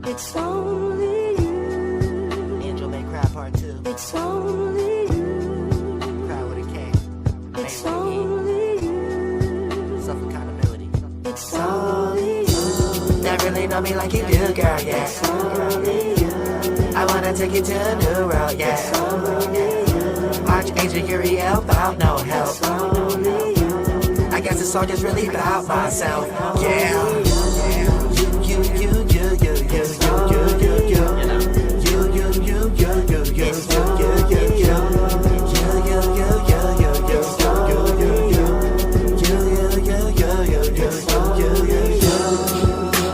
It's only you. Angel May Cry Part 2. It's only you. Cry with a K. It's only you. Self-accountability. It's only you. Never really know me like you do, girl, yeah. It's only you. I wanna take you to a new world, yeah. It's only you. Archangel Uriel, about no help. It's only you. I guess the song is really about myself, yeah.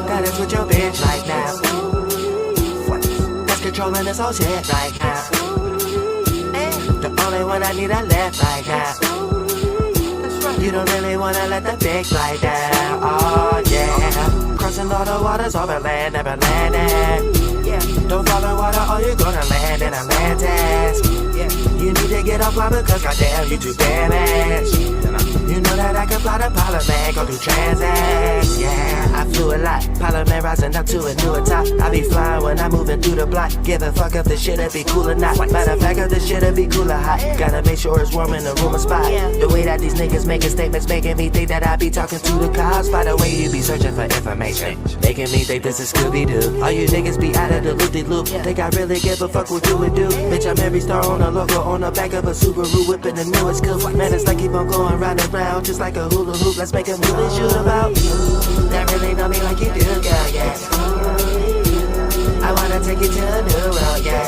That is what your bitch like now. That's controlling this whole shit right now. The only one I need I left right now. You don't really wanna let the big fly down, oh yeah. Crossing all the waters over land, never landing. Yeah, don't follow water or you're gonna land in Atlantis. Yeah, you need to get offline because goddamn you too damaged. You know that I can fly to Parliament, go through transacts. Yeah, I flew a lot, Parliament rising up to a newer top. I be flying when I'm moving through the block. Give a fuck if the shit'll be cool or not. Matter of fact, if the shit'll be cool or hot. Gotta make sure it's warm in the room or spot. The way that these niggas making statements making me think that I be talking to the cops. By the way you be searching for information, making me think this is Scooby-Doo. All you niggas be out of the loop-de-loop. Think I really give a fuck what you would do? Bitch, I'm every star on a logo on the back of a Subaru, whipping the newest coupe. Man, it's like keep on going round and round, just like a hula hoop. Let's make a movie and shoot about. That really know me like you do, girl, yeah. I wanna take you to a new world, yeah.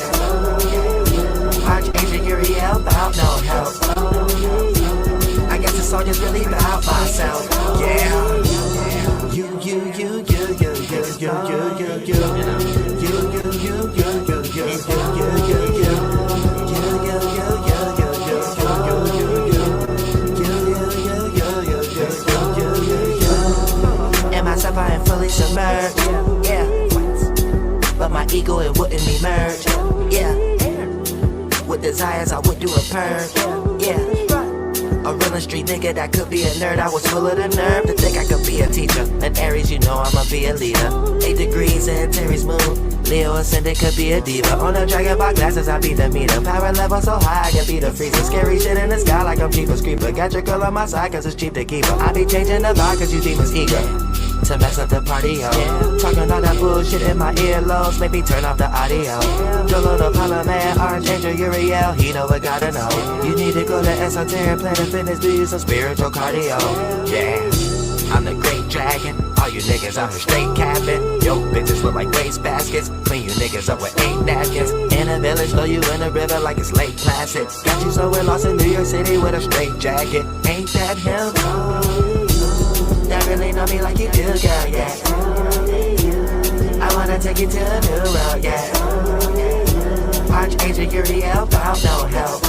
Archangel Uriel, about no help. I guess the song is really about myself, yeah. In myself I am fully submerged, yeah. But my ego it wouldn't emerge, yeah. With desires I would do a purge, yeah. A real street nigga that could be a nerd. I was full of the nerve to think I could be a teacher. An Aries, you know I'ma be a leader. 8 degrees in Terry's moon. Leo ascendant could be a diva. On a dragon by glasses, I beat the meter. Power level so high, I can beat the freezer. Scary shit in the sky like I'm Jeepers Creeper. Got your girl on my side cause it's cheap to keep her. I be changing the vibe cause you demons eager to mess up the party, yo. Talking all that bullshit in my earlobes, make me turn off the audio. Jolo the Polar Man, Orange Angel, Uriel, he know what gotta know. You need to go to Esoteric Planet Fitness, do you some spiritual cardio. Yeah, I'm the great dragon, all you niggas out here straight capping. Yo, bitches look like waste baskets, clean you niggas up with 8 napkins. In a village, throw you in the river like it's Lake Placid. Got you somewhere lost in New York City with a straight jacket. Ain't that him? Don't really know me like you do, girl, yeah. I wanna take you to a new road, yeah. Archangel Uriel, bout no help.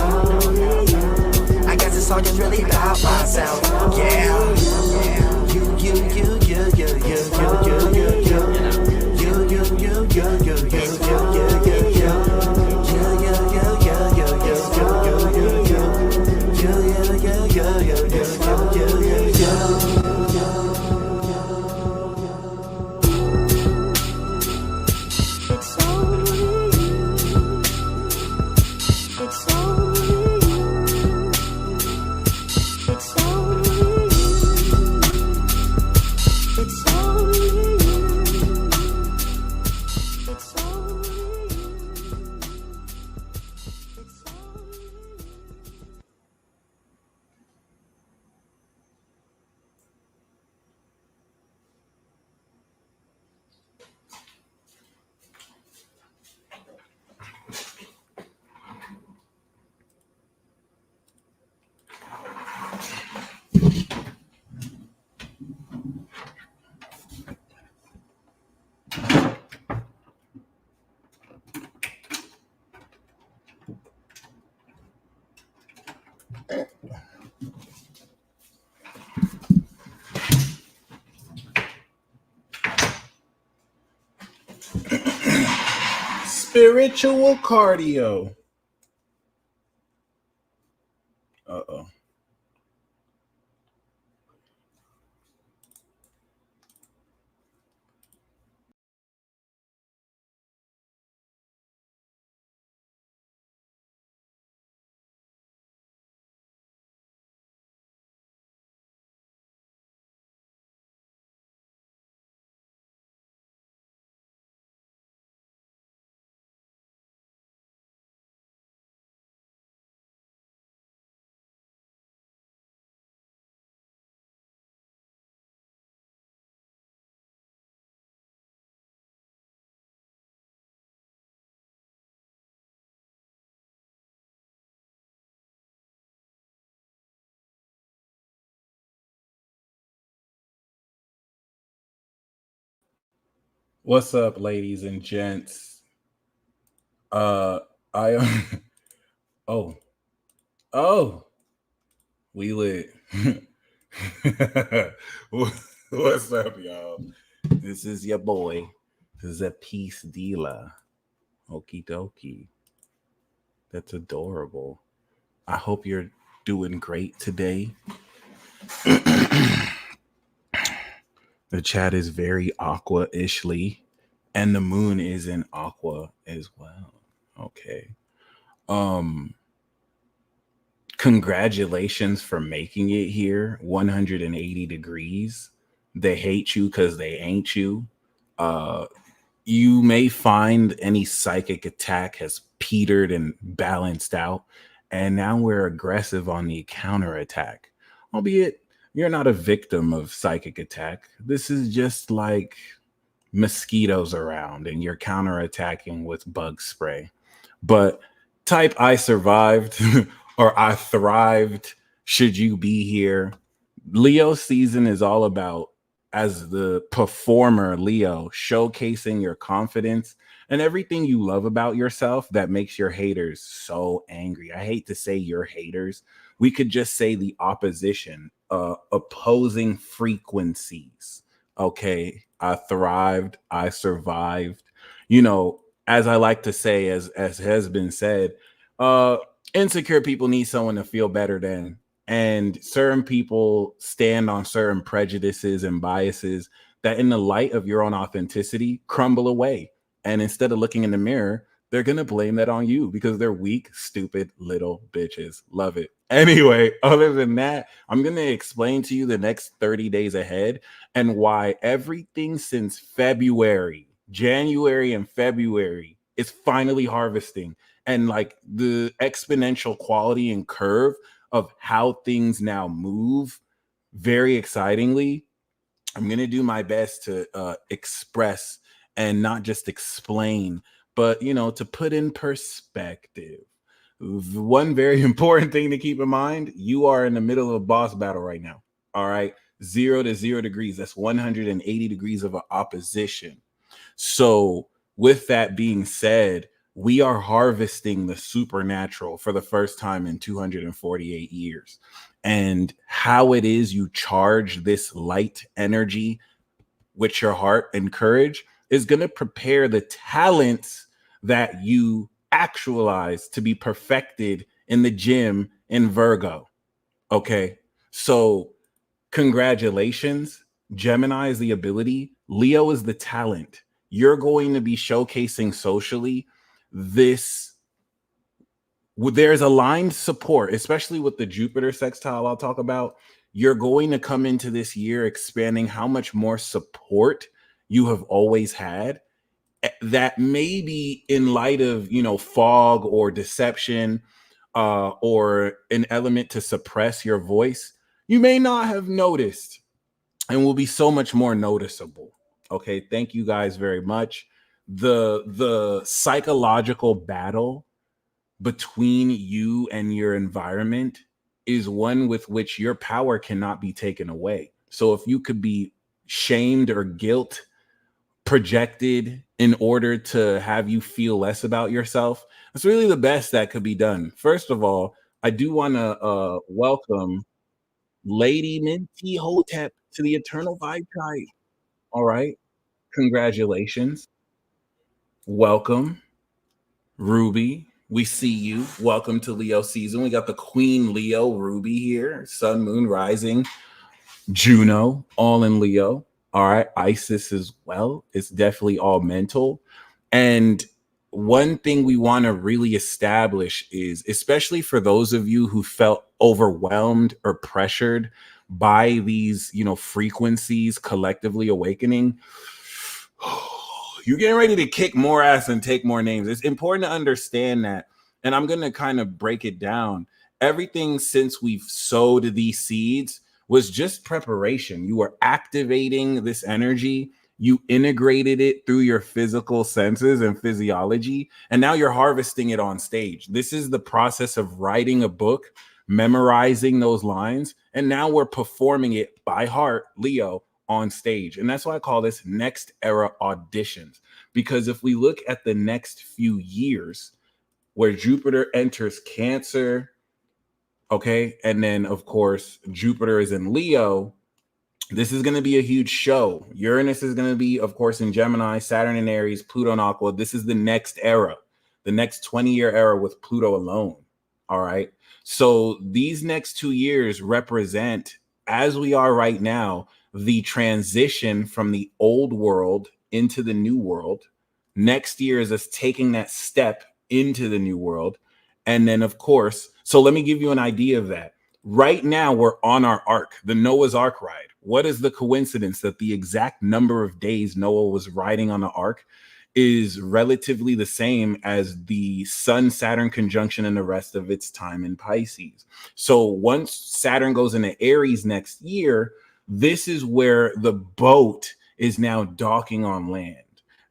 I guess this song is really about myself, yeah. Spiritual cardio. Uh-oh. What's up, ladies and gents? I oh, oh, we lit. What's up, y'all? This is your boy, the Peace Dealer. Okie dokie. That's adorable. I hope you're doing great today. The chat is very aqua-ishly, and the moon is in aqua as well. Okay. Congratulations for making it here. 180 degrees. They hate you because they ain't you. You may find any psychic attack has petered and balanced out, and now we're aggressive on the counterattack. Albeit you're not a victim of psychic attack. This is just like mosquitoes around and you're counterattacking with bug spray. But type I survived or I thrived should you be here. Leo season is all about, as the performer Leo, showcasing your confidence and everything you love about yourself that makes your haters so angry. I hate to say your haters. We could just say the opposition, opposing frequencies. Okay, I thrived, I survived. You know, as I like to say, as has been said, insecure people need someone to feel better than. And certain people stand on certain prejudices and biases that, in the light of your own authenticity, crumble away. And instead of looking in the mirror, they're going to blame that on you because they're weak, stupid little bitches. Love it. Anyway, other than that, I'm going to explain to you the next 30 days ahead and why everything since February, January and February is finally harvesting. And like the exponential quality and curve of how things now move very excitingly. I'm going to do my best to express and not just explain, but, to put in perspective. One very important thing to keep in mind, you are in the middle of a boss battle right now. All right. 0 to 0 degrees. That's 180 degrees of opposition. So, with that being said, we are harvesting the supernatural for the first time in 248 years. And how it is you charge this light energy with your heart and courage is going to prepare the talents that you actualize to be perfected in the gym in Virgo. Okay. So, congratulations. Gemini is the ability, Leo is the talent. You're going to be showcasing socially this. There's aligned support, especially with the Jupiter sextile I'll talk about. You're going to come into this year expanding how much more support you have always had, that maybe in light of, fog or deception, or an element to suppress your voice, you may not have noticed and will be so much more noticeable. Okay, thank you guys very much. The psychological battle between you and your environment is one with which your power cannot be taken away. So if you could be shamed or guilt projected in order to have you feel less about yourself, that's really the best that could be done. First of all, I do want to welcome Lady Minty Hotep to the Eternal Vibe Tribe. All right. Congratulations. Welcome, Ruby. We see you. Welcome to Leo season. We got the Queen Leo, Ruby here. Sun, Moon, Rising, Juno, all in Leo. All right. Isis as well. It's definitely all mental. And one thing we want to really establish is, especially for those of you who felt overwhelmed or pressured by these, frequencies collectively awakening, you're getting ready to kick more ass and take more names. It's important to understand that. And I'm going to kind of break it down. Everything since we've sowed these seeds was just preparation. You were activating this energy. You integrated it through your physical senses and physiology. And now you're harvesting it on stage. This is the process of writing a book, memorizing those lines. And now we're performing it by heart, Leo, on stage. And that's why I call this next era auditions. Because if we look at the next few years where Jupiter enters Cancer, okay, and then of course Jupiter is in Leo, this is going to be a huge show. Uranus is going to be, of course, in Gemini, Saturn in Aries, Pluto in Aqua. This is the next era, the next 20-year era with Pluto alone. All right. So these next 2 years represent, as we are right now, the transition from the old world into the new world. Next year is us taking that step into the new world. And then, of course, so let me give you an idea of that. Right now, we're on our ark, the Noah's Ark ride. What is the coincidence that the exact number of days Noah was riding on the ark is relatively the same as the Sun-Saturn conjunction and the rest of its time in Pisces? So once Saturn goes into Aries next year, this is where the boat is now docking on land.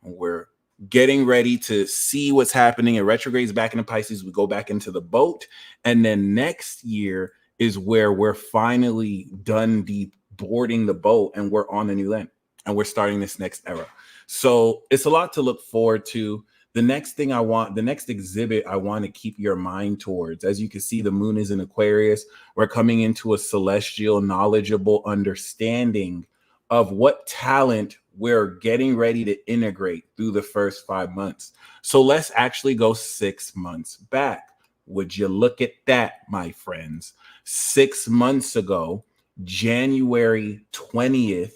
We're getting ready to see what's happening. It retrogrades back into Pisces. We go back into the boat. And then next year is where we're finally done boarding the boat and we're on a new land and we're starting this next era. So it's a lot to look forward to. The next exhibit I want to keep your mind towards, as you can see, the moon is in Aquarius. We're coming into a celestial, knowledgeable understanding of what talent we're getting ready to integrate through the first 5 months. So let's actually go 6 months back. Would you look at that, my friends? 6 months ago, January 20th,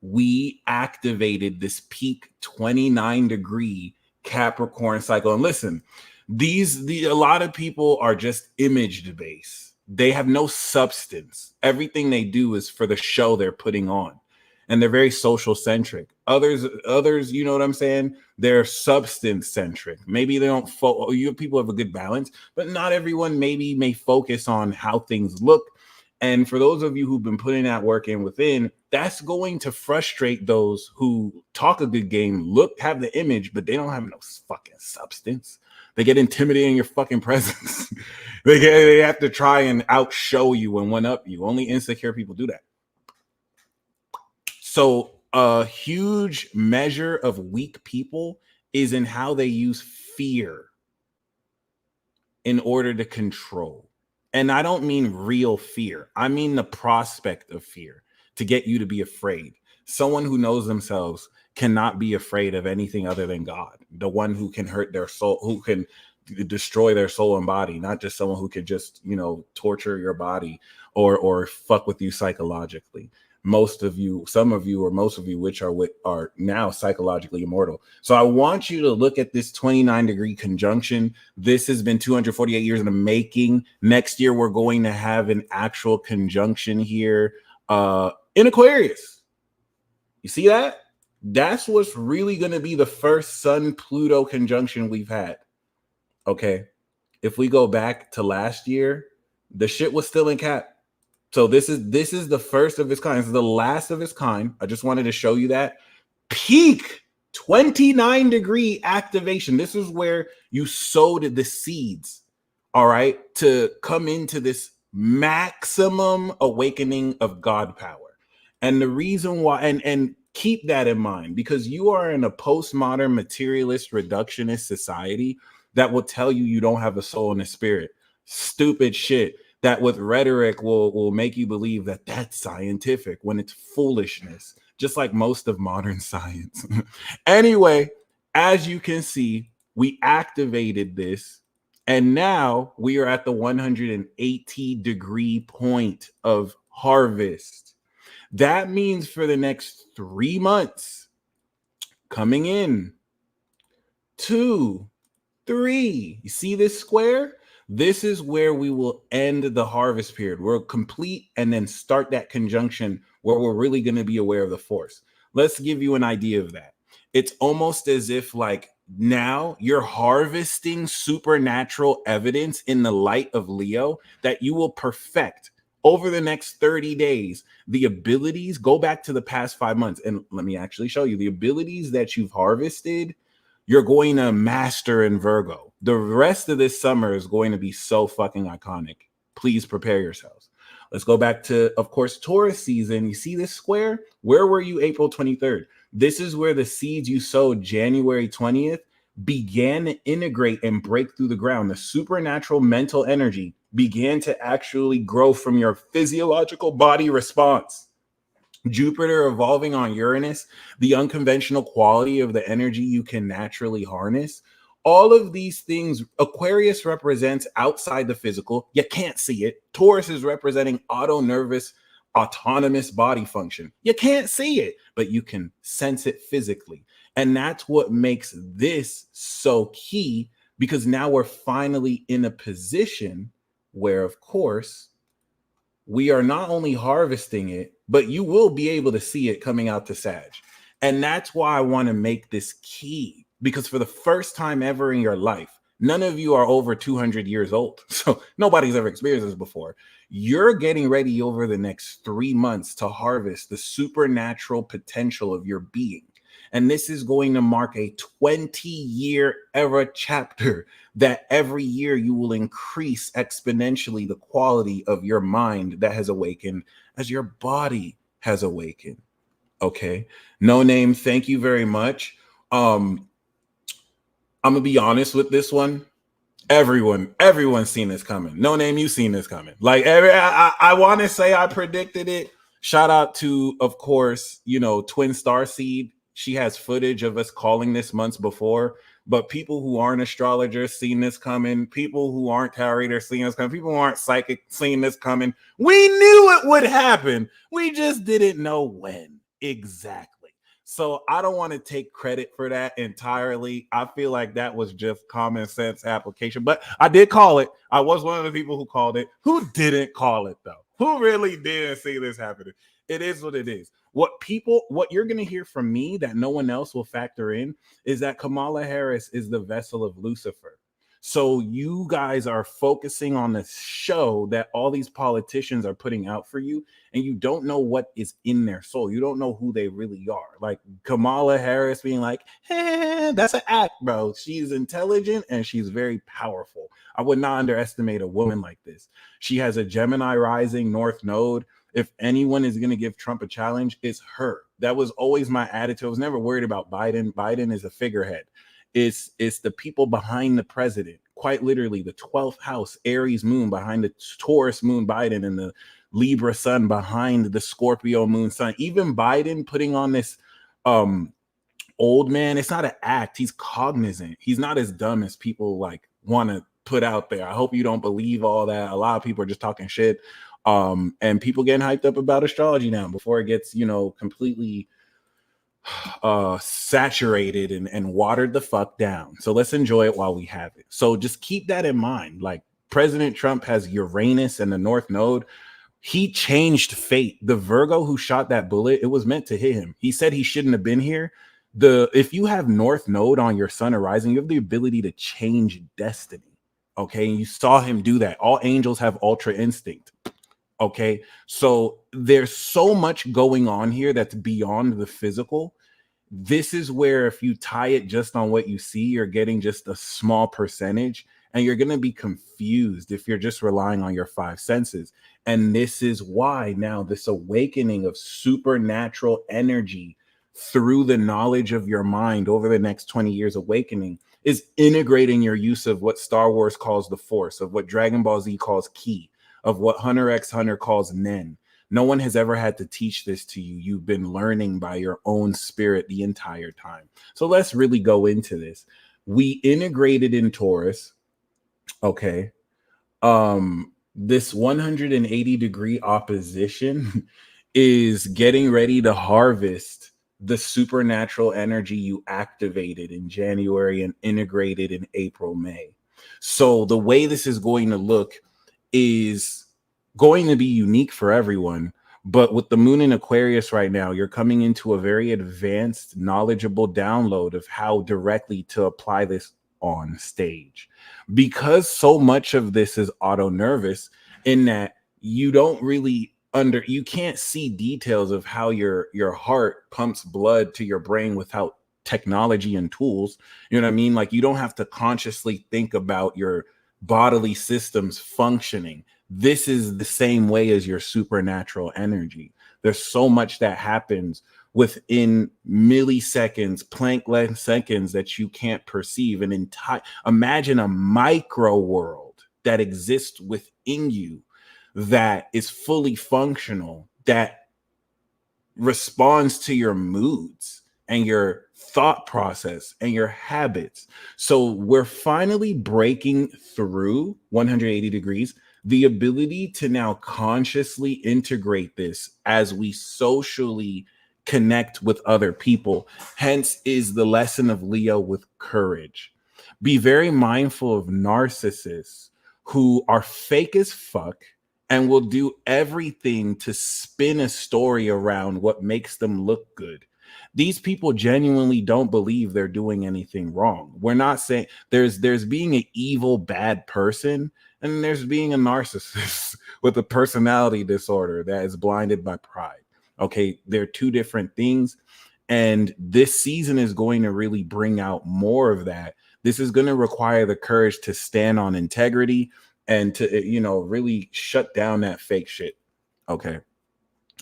we activated this peak 29-degree Capricorn cycle. And listen, a lot of people are just image based. They have no substance. Everything they do is for the show they're putting on. And they're very social centric. Others, you know what I'm saying? They're substance centric. Maybe they don't you people have a good balance, but not everyone maybe may focus on how things look. And for those of you who've been putting that work in within, that's going to frustrate those who talk a good game, have the image, but they don't have no fucking substance. They get intimidated in your fucking presence. They have to try and outshow you and one up you. Only insecure people do that. So a huge measure of weak people is in how they use fear in order to control. And I don't mean real fear. I mean the prospect of fear to get you to be afraid. Someone who knows themselves cannot be afraid of anything other than God, the one who can hurt their soul, who can destroy their soul and body, not just someone who could just, torture your body or fuck with you psychologically. Most of you, some of you, or most of you, which are now psychologically immortal. So I want you to look at this 29-degree conjunction. This has been 248 years in the making. Next year, we're going to have an actual conjunction here in Aquarius. You see that? That's what's really going to be the first Sun-Pluto conjunction we've had. Okay. If we go back to last year, the shit was still in Cap. So this is the first of its kind. This is the last of its kind. I just wanted to show you that. Peak 29-degree activation. This is where you sowed the seeds, all right, to come into this maximum awakening of God power. And the reason why, and keep that in mind, because you are in a postmodern materialist reductionist society that will tell you don't have a soul and a spirit. Stupid shit. That with rhetoric will make you believe that that's scientific when it's foolishness, just like most of modern science. Anyway, as you can see, we activated this, and now we are at the 180-degree point of harvest. That means for the next 3 months, coming in, 2, 3, you see this square? This is where we will end the harvest period. We'll complete and then start that conjunction where we're really going to be aware of the force. Let's give you an idea of that. It's almost as if like now you're harvesting supernatural evidence in the light of Leo that you will perfect over the next 30 days. The abilities, go back to the past 5 months and let me actually show you the abilities that you've harvested. You're going to master in Virgo. The rest of this summer is going to be so fucking iconic. Please prepare yourselves. Let's go back to, of course, Taurus season. You see this square? Where were you April 23rd? This is where the seeds you sowed January 20th began to integrate and break through the ground. The supernatural mental energy began to actually grow from your physiological body response. Jupiter evolving on Uranus, the unconventional quality of the energy you can naturally harness. All of these things, Aquarius represents outside the physical. You can't see it. Taurus is representing autonomous body function. You can't see it, but you can sense it physically. And that's what makes this so key, because now we're finally in a position where, of course, we are not only harvesting it, but you will be able to see it coming out to Sag. And that's why I want to make this key, because for the first time ever in your life, none of you are over 200 years old. So nobody's ever experienced this before. You're getting ready over the next 3 months to harvest the supernatural potential of your being. And this is going to mark a 20-year era chapter that every year you will increase exponentially the quality of your mind that has awakened as your body has awakened. Okay. No Name, thank you very much. I'm gonna be honest with this one. Everyone's seen this coming. No Name, you've seen this coming. Like I want to say I predicted it. Shout out to, of course, Twin Star Seed. She has footage of us calling this months before, But people who aren't astrologers seen this coming. People who aren't tarot readers seen this coming. People who aren't psychic seen this coming. We knew it would happen. We just didn't know when exactly. So I don't want to take credit for that entirely. I feel like that was just common sense application, but I did call it. I was one of the people who called it. Who didn't call it though? Who really didn't see this happening? It is what it is. What you're going to hear from me that no one else will factor in is that Kamala Harris is the vessel of Lucifer. So you guys are focusing on the show that all these politicians are putting out for you, and you don't know what is in their soul. You don't know who they really are. Like Kamala Harris being like, that's an act, bro. She's intelligent and she's very powerful. I would not underestimate a woman like this. She has a Gemini rising North Node. If anyone is going to give Trump a challenge, it's her. That was always my attitude. I was never worried about Biden. Biden is a figurehead. It's the people behind the president. Quite literally, the 12th house, Aries moon behind the Taurus moon, Biden, and the Libra sun behind the Scorpio moon sun. Even Biden putting on this old man, it's not an act. He's cognizant. He's not as dumb as people like want to put out there. I hope you don't believe all that. A lot of people are just talking shit. And people getting hyped up about astrology now before it gets, completely saturated and watered the fuck down. So let's enjoy it while we have it. So just keep that in mind. Like President Trump has Uranus and the North Node. He changed fate. The Virgo who shot that bullet, it was meant to hit him. He said he shouldn't have been here. If you have North Node on your sun arising, you have the ability to change destiny. Okay. And you saw him do that. All angels have ultra instinct. Okay. So there's so much going on here that's beyond the physical. This is where if you tie it just on what you see, you're getting just a small percentage, and you're going to be confused if you're just relying on your five senses. And this is why now this awakening of supernatural energy through the knowledge of your mind over the next 20 years awakening is integrating your use of what Star Wars calls the Force, of what Dragon Ball Z calls Ki, of what Hunter x Hunter calls Nen. No one has ever had to teach this to you. You've been learning by your own spirit the entire time. So let's really go into this. We integrated in Taurus. Okay. This 180-degree opposition is getting ready to harvest the supernatural energy you activated in January and integrated in April, May. So the way this is going to look is going to be unique for everyone. But with the moon in Aquarius right now, you're coming into a very advanced, knowledgeable download of how directly to apply this on stage. Because so much of this is auto nervous in that you don't really you can't see details of how your heart pumps blood to your brain without technology and tools. You know what I mean? Like you don't have to consciously think about your bodily systems functioning. This is the same way as your supernatural energy. There's so much that happens within milliseconds, Planck length seconds that you can't perceive. Imagine a micro world that exists within you that is fully functional, that responds to your moods and your thought process and your habits. So we're finally breaking through 180 degrees, the ability to now consciously integrate this as we socially connect with other people. Hence is the lesson of Leo with courage. Be very mindful of narcissists who are fake as fuck and will do everything to spin a story around what makes them look good. These people genuinely don't believe they're doing anything wrong. We're not saying there's being an evil, bad person, and there's being a narcissist with a personality disorder that is blinded by pride. Okay, they're two different things. And this season is going to really bring out more of that. This is going to require the courage to stand on integrity and to, really shut down that fake shit. Okay.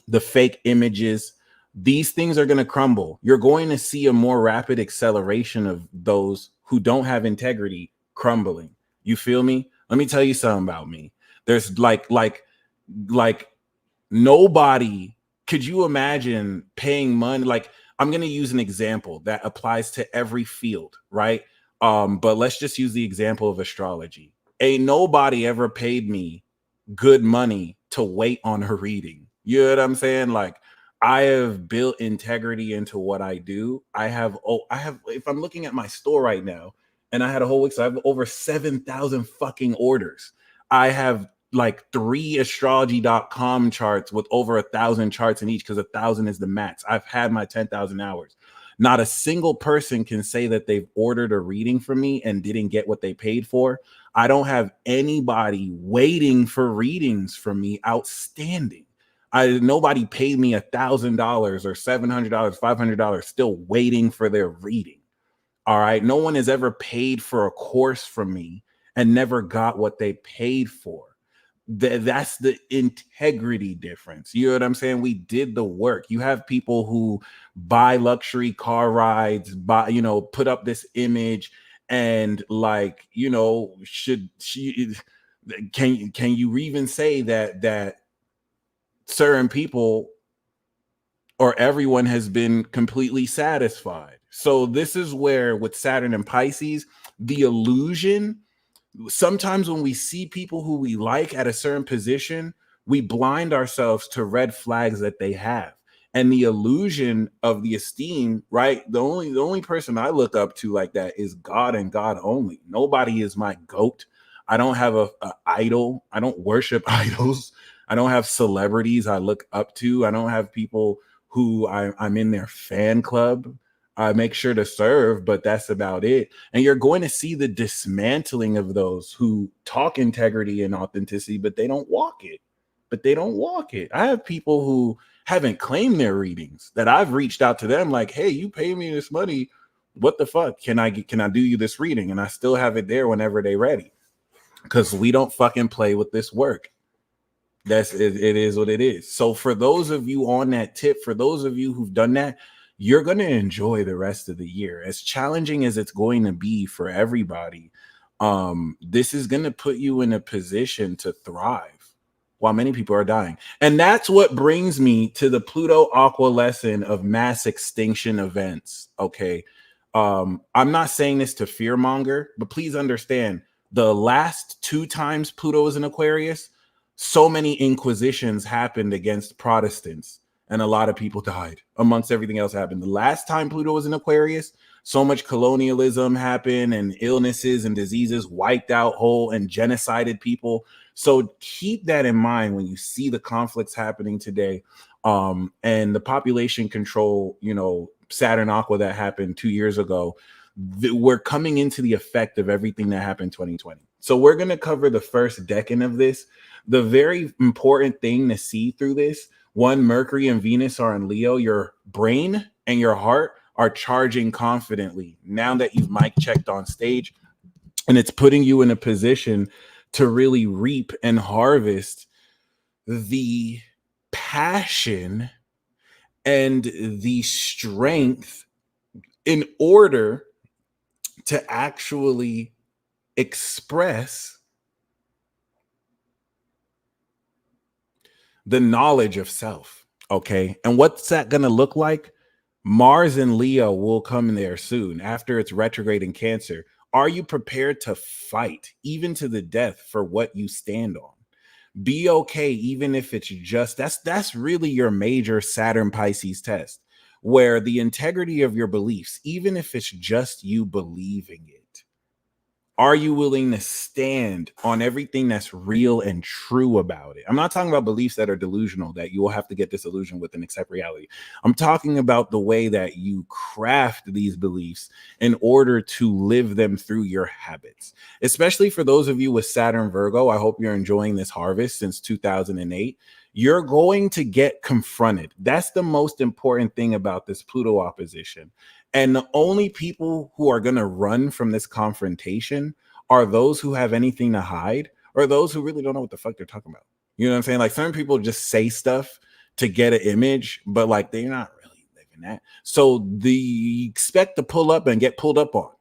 The fake images, these things are going to crumble. You're going to see a more rapid acceleration of those who don't have integrity crumbling. You feel me? Let me tell you something about me. There's like nobody, could you imagine paying money? Like, I'm going to use an example that applies to every field, right? But let's just use the example of astrology. Ain't nobody ever paid me good money to wait on her reading. You know what I'm saying? Like, I have built integrity into what I do. I have, if I'm looking at my store right now, and I had a whole week, so I have over 7,000 fucking orders. I have like 3astrology.com charts with over 1,000 charts in each, because 1,000 is the max. I've had my 10,000 hours. Not a single person can say that they've ordered a reading from me and didn't get what they paid for. I don't have anybody waiting for readings from me outstanding. Nobody paid me $1,000 or $700, $500 still waiting for their reading. All right. No one has ever paid for a course from me and never got what they paid for. That's the integrity difference. You know what I'm saying? We did the work. You have people who buy luxury car rides, put up this image, and like, should she can you even say that certain people or everyone has been completely satisfied? So this is where, with Saturn and Pisces, the illusion, sometimes when we see people who we like at a certain position, we blind ourselves to red flags that they have. And the illusion of the esteem, right? The only person I look up to like that is God, and God only. Nobody is my goat. I don't have a idol. I don't worship idols. I don't have celebrities I look up to. I don't have people who I'm in their fan club. I make sure to serve, but that's about it. And you're going to see the dismantling of those who talk integrity and authenticity, but they don't walk it. I have people who haven't claimed their readings that I've reached out to them like, hey, you pay me this money. What the fuck? Can I do you this reading? And I still have it there whenever they're ready. Because we don't fucking play with this work. It is what it is. So for those of you on that tip, for those of you who've done that, you're going to enjoy the rest of the year. As challenging as it's going to be for everybody, this is going to put you in a position to thrive while many people are dying. And that's what brings me to the Pluto Aqua lesson of mass extinction events. Okay. I'm not saying this to fearmonger, but please understand, the last 2 times Pluto was in Aquarius, so many inquisitions happened against Protestants, and a lot of people died amongst everything else happened. The last time Pluto was in Aquarius, so much colonialism happened, and illnesses and diseases wiped out whole and genocided people. So keep that in mind when you see the conflicts happening today, and the population control, Saturn Aqua that happened 2 years ago. We're coming into the effect of everything that happened in 2020. So we're going to cover the first decade of this. The very important thing to see through this: 1, Mercury and Venus are in Leo. Your brain and your heart are charging confidently now that you've mic checked on stage, and it's putting you in a position to really reap and harvest the passion and the strength in order to actually express the knowledge of self. Okay. And what's that going to look like? Mars and Leo will come in there soon after it's retrograde in Cancer. Are you prepared to fight even to the death for what you stand on? Be okay, even if it's just that's really your major Saturn Pisces test, where the integrity of your beliefs, even if it's just you believing it, are you willing to stand on everything that's real and true about it? I'm not talking about beliefs that are delusional, that you will have to get disillusioned with and accept reality. I'm talking about the way that you craft these beliefs in order to live them through your habits. Especially for those of you with Saturn Virgo, I hope you're enjoying this harvest since 2008. You're going to get confronted. That's the most important thing about this Pluto opposition. And the only people who are going to run from this confrontation are those who have anything to hide, or those who really don't know what the fuck they're talking about. You know what I'm saying? Like, certain people just say stuff to get an image, but like they're not really living that. So expect to pull up and get pulled up on.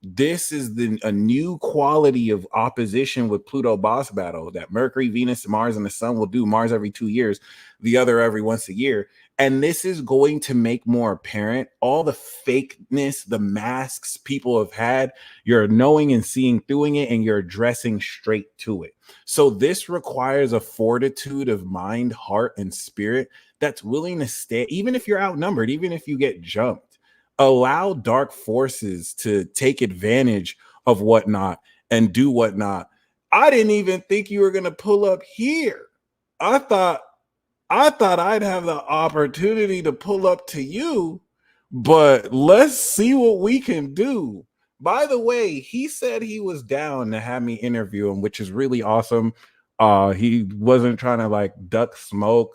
This is a new quality of opposition with Pluto boss battle that Mercury, Venus, Mars, and the Sun will do. Mars every 2 years, the other every once a year. And this is going to make more apparent all the fakeness, the masks people have had. You're knowing and seeing through it, and you're addressing straight to it. So this requires a fortitude of mind, heart, and spirit that's willing to stay, even if you're outnumbered, even if you get jumped. Allow dark forces to take advantage of whatnot and do whatnot. I didn't even think you were gonna pull up here. I thought I'd have the opportunity to pull up to you, but let's see what we can do. By the way, he said he was down to have me interview him, which is really awesome. He wasn't trying to like duck smoke.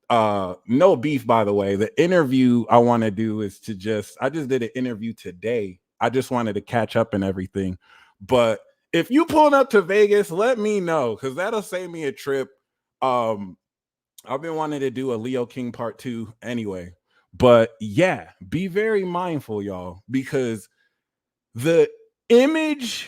No beef, by the way. The interview I want to do is to I just did an interview today. I just wanted to catch up and everything. But if you pulling up to Vegas, let me know, because that'll save me a trip. I've been wanting to do a Leo King part 2 anyway. But yeah, be very mindful, y'all, because the image,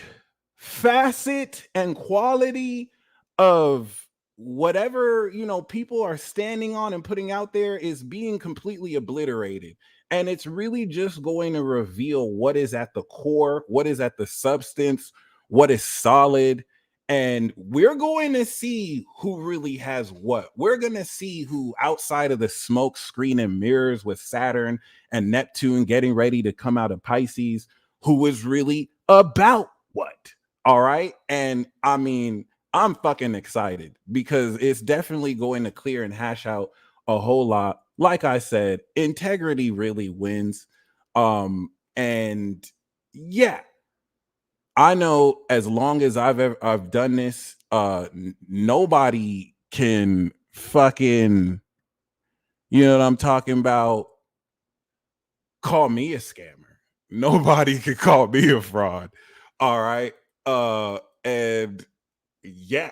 facet, and quality of whatever people are standing on and putting out there is being completely obliterated. And it's really just going to reveal what is at the core, what is at the substance, what is solid. And we're going to see who really has what. We're going to see who, outside of the smoke screen and mirrors with Saturn and Neptune getting ready to come out of Pisces, who is really about what. All right. And I mean, I'm fucking excited because it's definitely going to clear and hash out a whole lot. Like I said, integrity really wins. And yeah, I know as long as I've done this, nobody can fucking, you know what I'm talking about, call me a scammer. Nobody can call me a fraud. All right. And yeah,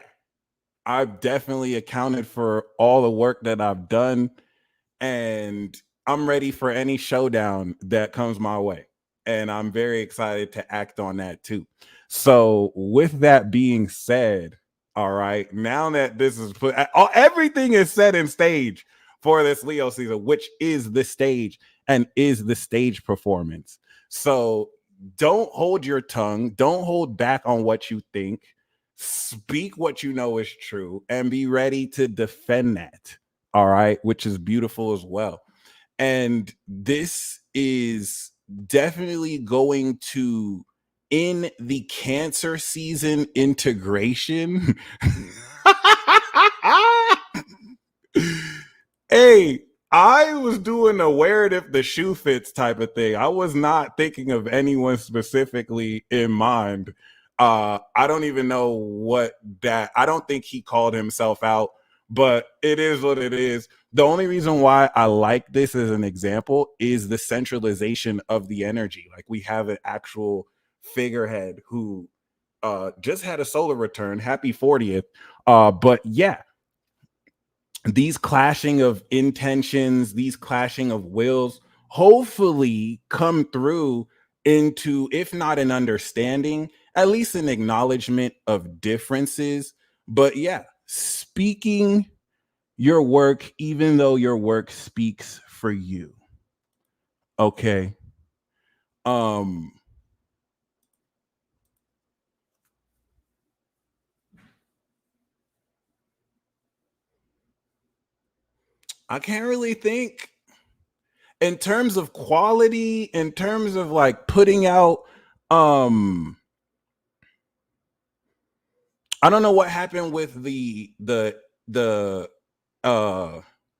I've definitely accounted for all the work that I've done, and I'm ready for any showdown that comes my way. And I'm very excited to act on that too. So, with that being said, all right, now that this is put, everything is set in stage for this Leo season, which is the stage and is the stage performance. So, don't hold your tongue, don't hold back on what you think. Speak what you know is true and be ready to defend that. All right, which is beautiful as well. And this is definitely going to, in the Cancer season integration. Hey, I was doing a wear it if the shoe fits type of thing. I was not thinking of anyone specifically in mind. I don't even know what that, I don't think he called himself out, but it is what it is. The only reason why I like this as an example is the centralization of the energy. Like, we have an actual figurehead who just had a solar return. Happy 40th. But yeah, these clashing of intentions, these clashing of wills, hopefully come through into, if not an understanding, at least an acknowledgement of differences. But yeah, speaking your work, even though your work speaks for you. Okay. I can't really think in terms of quality, in terms of like putting out, I don't know what happened with the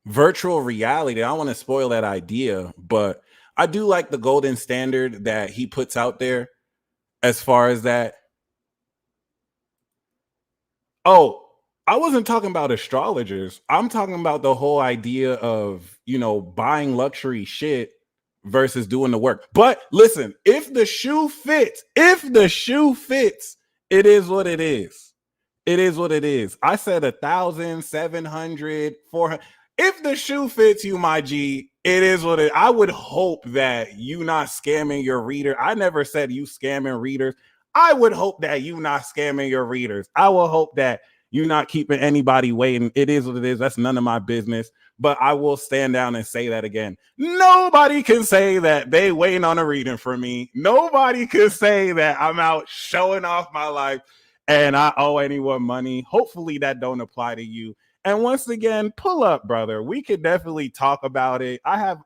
virtual reality. I don't want to spoil that idea, but I do like the golden standard that he puts out there as far as that. Oh, I wasn't talking about astrologers. I'm talking about the whole idea of, buying luxury shit versus doing the work. But listen, if the shoe fits, it is what it is. It is what it is. I said 1,700, 400. If the shoe fits you, my G, it is what it. I would hope that you not scamming your reader. I never said you scamming readers. I would hope that you not scamming your readers. I will hope that, You're not keeping anybody waiting. It is what it is. That's none of my business. But I will stand down and say that again. Nobody can say that they waiting on a reading for me. Nobody can say that I'm out showing off my life and I owe anyone money. Hopefully that don't apply to you. And once again, pull up, brother. We could definitely talk about it. I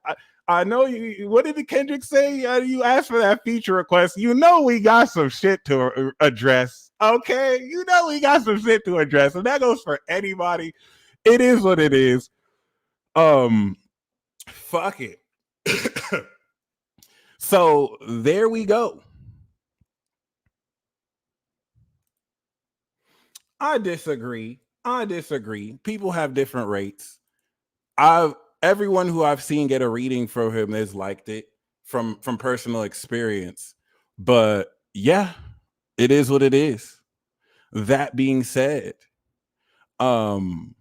know you. What did the Kendrick say? You asked for that feature request. You know we got some shit to address. Okay, you know we got some shit to address, and that goes for anybody. It is what it is. Fuck it. So there we go. I disagree. I disagree. People have different rates. I've Everyone who I've seen get a reading from him has liked it from personal experience. But yeah, it is what it is. That being said, um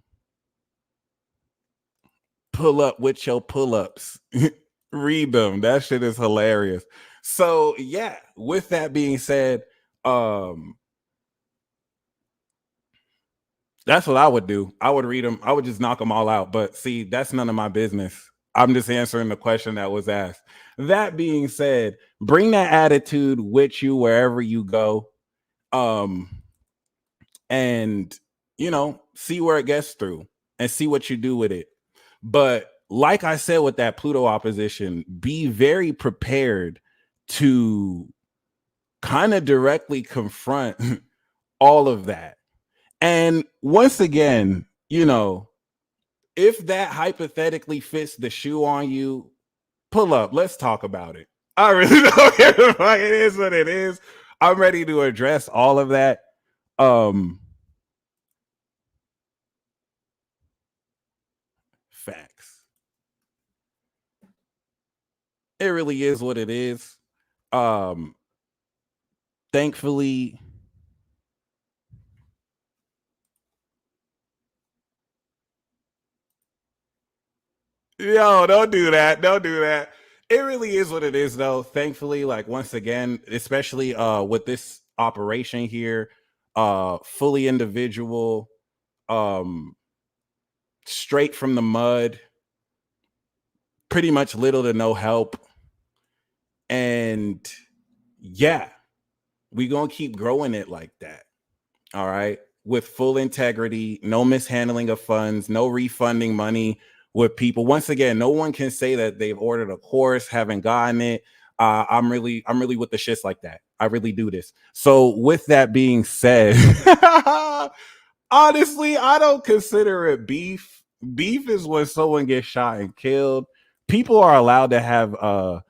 pull up with your pull-ups. Read them. That shit is hilarious. So yeah, with that being said, that's what I would do. I would read them. I would just knock them all out. But see, that's none of my business. I'm just answering the question that was asked. That being said, bring that attitude with you wherever you go. Um, and see where it gets through and see what you do with it. But like I said, with that Pluto opposition, be very prepared to kind of directly confront all of that. And once again, if that hypothetically fits the shoe on you, pull up. Let's talk about it. I really don't care. It is what it is. I'm ready to address all of that. Facts. It really is what it is. Um, Thankfully, yo, don't do that. Don't do that. It really is what it is, though. Thankfully, like once again, especially with this operation here, fully individual, um, straight from the mud, pretty much little to no help. And yeah, we gonna keep growing it like that. All right. With full integrity, no mishandling of funds, no refunding money with people. Once again, no one can say that they've ordered a course, haven't gotten it. I'm really with the shits like that. I really do this. So with that being said, honestly, I don't consider it beef. Beef is when someone gets shot and killed. People are allowed to have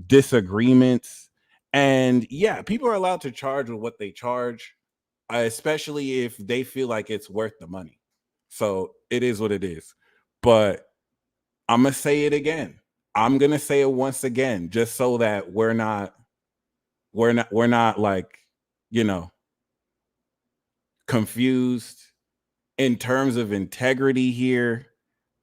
disagreements. And yeah, people are allowed to charge with what they charge, especially if they feel like it's worth the money. So it is what it is. But I'm gonna say it again. I'm gonna say it once again, just so that we're not like, you know, confused in terms of integrity here.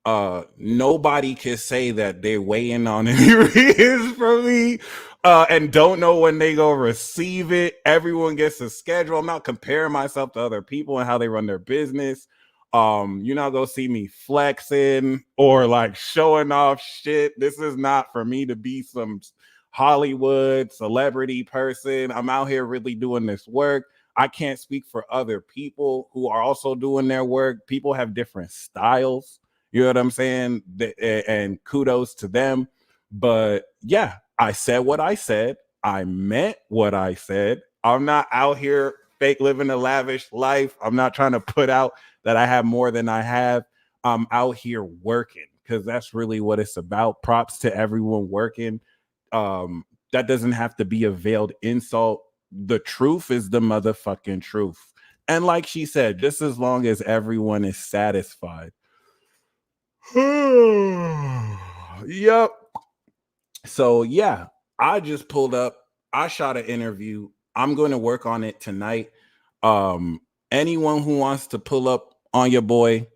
Nobody can say that they're weighing on any readings from me and don't know when they go receive it. Everyone gets a schedule. I'm not comparing myself to other people and how they run their business. You're not gonna see me flexing or like showing off shit. This is not for me to be some Hollywood celebrity person. I'm out here really doing this work. I can't speak for other people who are also doing their work. People have different styles, you know what I'm saying? And kudos to them. But yeah, I said what I said. I meant what I said. I'm not out here fake living a lavish life. I'm not trying to put out that I have more than I have. I'm out here working because that's really what it's about. Props to everyone working. That doesn't have to be a veiled insult. The truth is the motherfucking truth. And like she said, just as long as everyone is satisfied. Yep. So yeah, I just pulled up. I shot an interview. I'm going to work on it tonight. Um, Anyone who wants to pull up on your boy,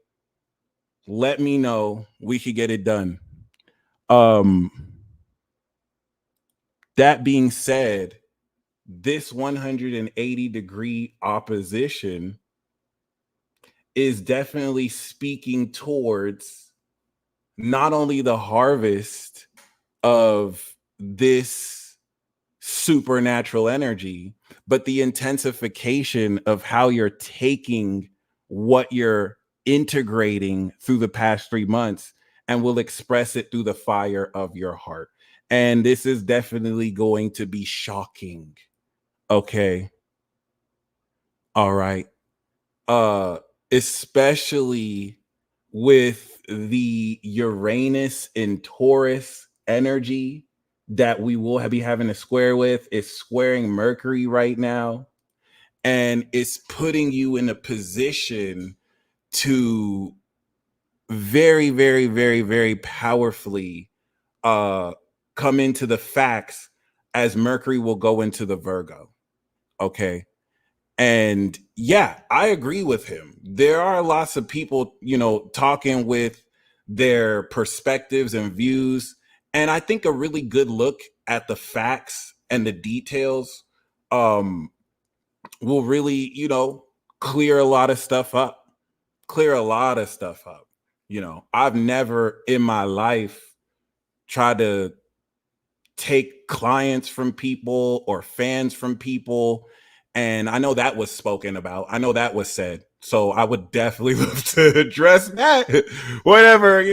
let me know. We could get it done. Um, that being said, this 180-degree opposition is definitely speaking towards not only the harvest of this supernatural energy, but the intensification of how you're taking what you're integrating through the past 3 months and will express it through the fire of your heart. And this is definitely going to be shocking. Okay. All right. Uh, Especially with the Uranus and Taurus energy that we will be having a square with. It's squaring Mercury right now, and it's putting you in a position to very, very, very, very powerfully uh come into the facts as Mercury will go into the Virgo. Okay. And yeah, I agree with him. There are lots of people, talking with their perspectives and views. And I think a really good look at the facts and the details um, will really, clear a lot of stuff up. Clear a lot of stuff up. I've never in my life tried to take clients from people or fans from people. And I know that was spoken about. I know that was said. So I would definitely love to address that whenever,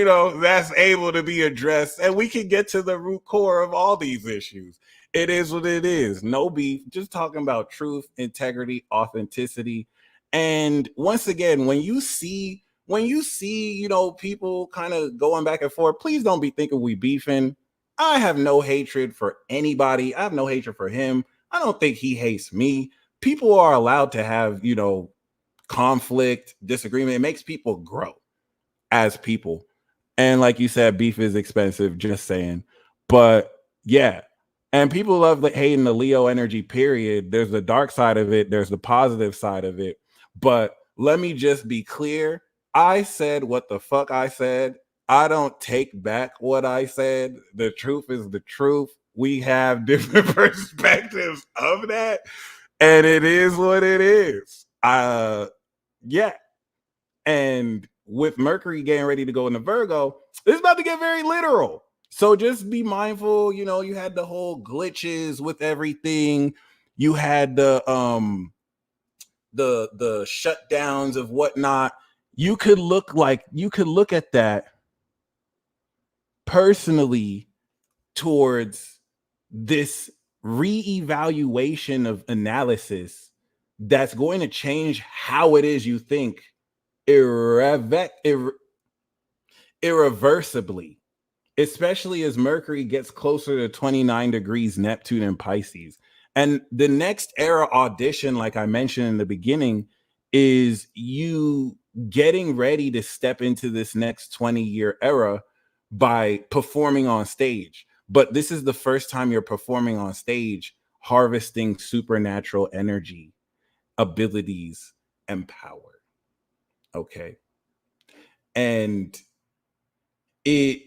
that's able to be addressed. And we can get to the root core of all these issues. It is what it is. No beef, just talking about truth, integrity, authenticity. And once again, when you see, people kind of going back and forth, please don't be thinking we beefing. I have no hatred for anybody. I have no hatred for him. I don't think he hates me. People are allowed to have, conflict, disagreement. It makes people grow as people. And like you said, beef is expensive, just saying. But yeah. And people love hating the Leo energy, period. There's the dark side of it, there's the positive side of it. But let me just be clear. I said what the fuck I said. I don't take back what I said. The truth is the truth. We have different perspectives of that. And it is what it is. Yeah. And with Mercury getting ready to go into Virgo, it's about to get very literal. So just be mindful. You had the whole glitches with everything. You had the shutdowns of whatnot. You could look at that personally towards this reevaluation of analysis that's going to change how it is you think irreversibly, especially as Mercury gets closer to 29 degrees Neptune and Pisces. And the next era audition, like I mentioned in the beginning, is you getting ready to step into this next 20-year era by performing on stage. But this is the first time you're performing on stage, harvesting supernatural energy, abilities, and power. Okay. And it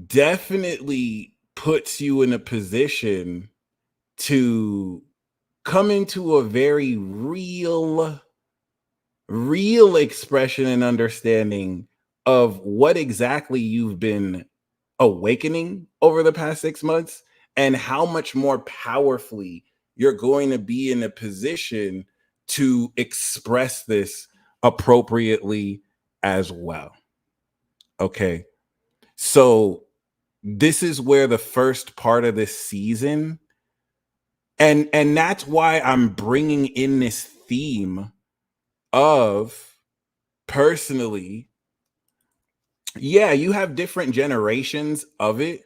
definitely puts you in a position to come into a very real expression and understanding of what exactly you've been awakening over the past 6 months and how much more powerfully you're going to be in a position to express this appropriately as well. Okay. So this is where the first part of this season, and that's why I'm bringing in this theme of, personally, yeah, you have different generations of it.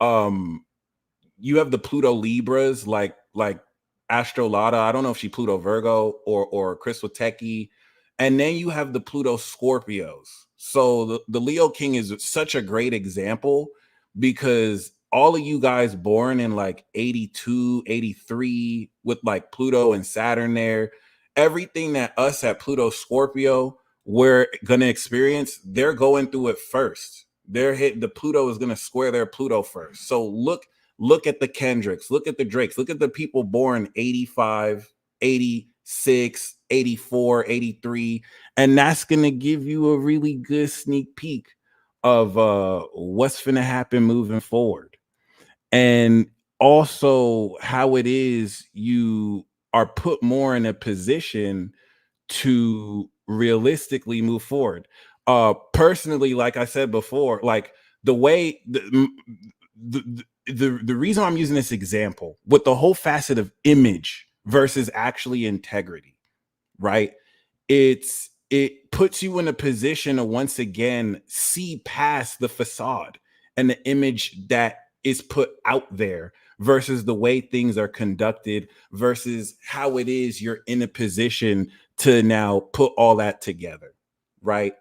You have the Pluto Libras, like Astrological. I don't know if she Pluto Virgo or Crystal Techie. And then you have the Pluto Scorpios. So the Leo King is such a great example because all of you guys born in like 82, 83 with like Pluto and Saturn there, everything that us at Pluto Scorpio we're gonna experience, they're going through it first. The Pluto is gonna square their Pluto first. So look at the Kendricks, look at the Drakes, look at the people born 85, 80, 86, 84, 83, and that's going to give you a really good sneak peek of what's going to happen moving forward. And also how it is you are put more in a position to realistically move forward. Personally, like I said before, like the way the reason I'm using this example with the whole facet of image versus actually integrity, right? It puts you in a position to once again see past the facade and the image that is put out there versus the way things are conducted versus how it is you're in a position to now put all that together, right?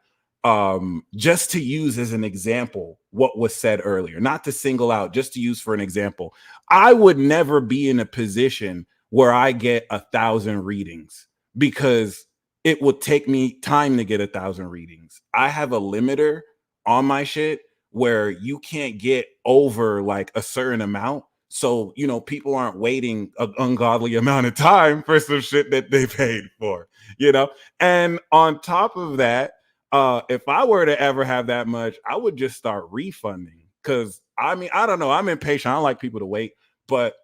Just to use as an example what was said earlier, not to single out, just to use for an example, I would never be in a position where I get 1,000 readings because it would take me time to get 1,000 readings. I have a limiter on my shit where you can't get over like a certain amount. So, you know, people aren't waiting an ungodly amount of time for some shit that they paid for, you know? And on top of that, if I were to ever have that much, I would just start refunding. Cause I mean, I don't know. I'm impatient. I don't like people to wait, but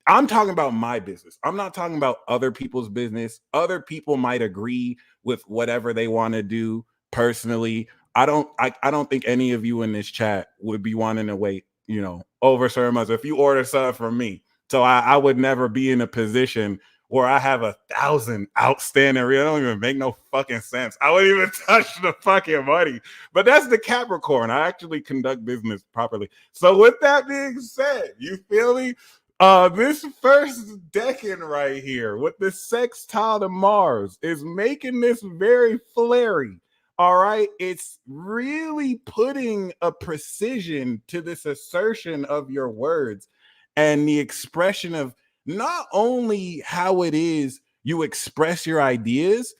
I'm talking about my business. I'm not talking about other people's business. Other people might agree with whatever they want to do personally. I don't think any of you in this chat would be wanting to wait, you know, over certain months if you order something from me. So I would never be in a position where I have 1,000 outstanding real. It don't even make no fucking sense. I wouldn't even touch the fucking money. But that's the Capricorn. I actually conduct business properly. So with that being said, you feel me? This first decan right here with the sextile to Mars is making this very flary. All right, it's really putting a precision to this assertion of your words and the expression of not only how it is you express your ideas,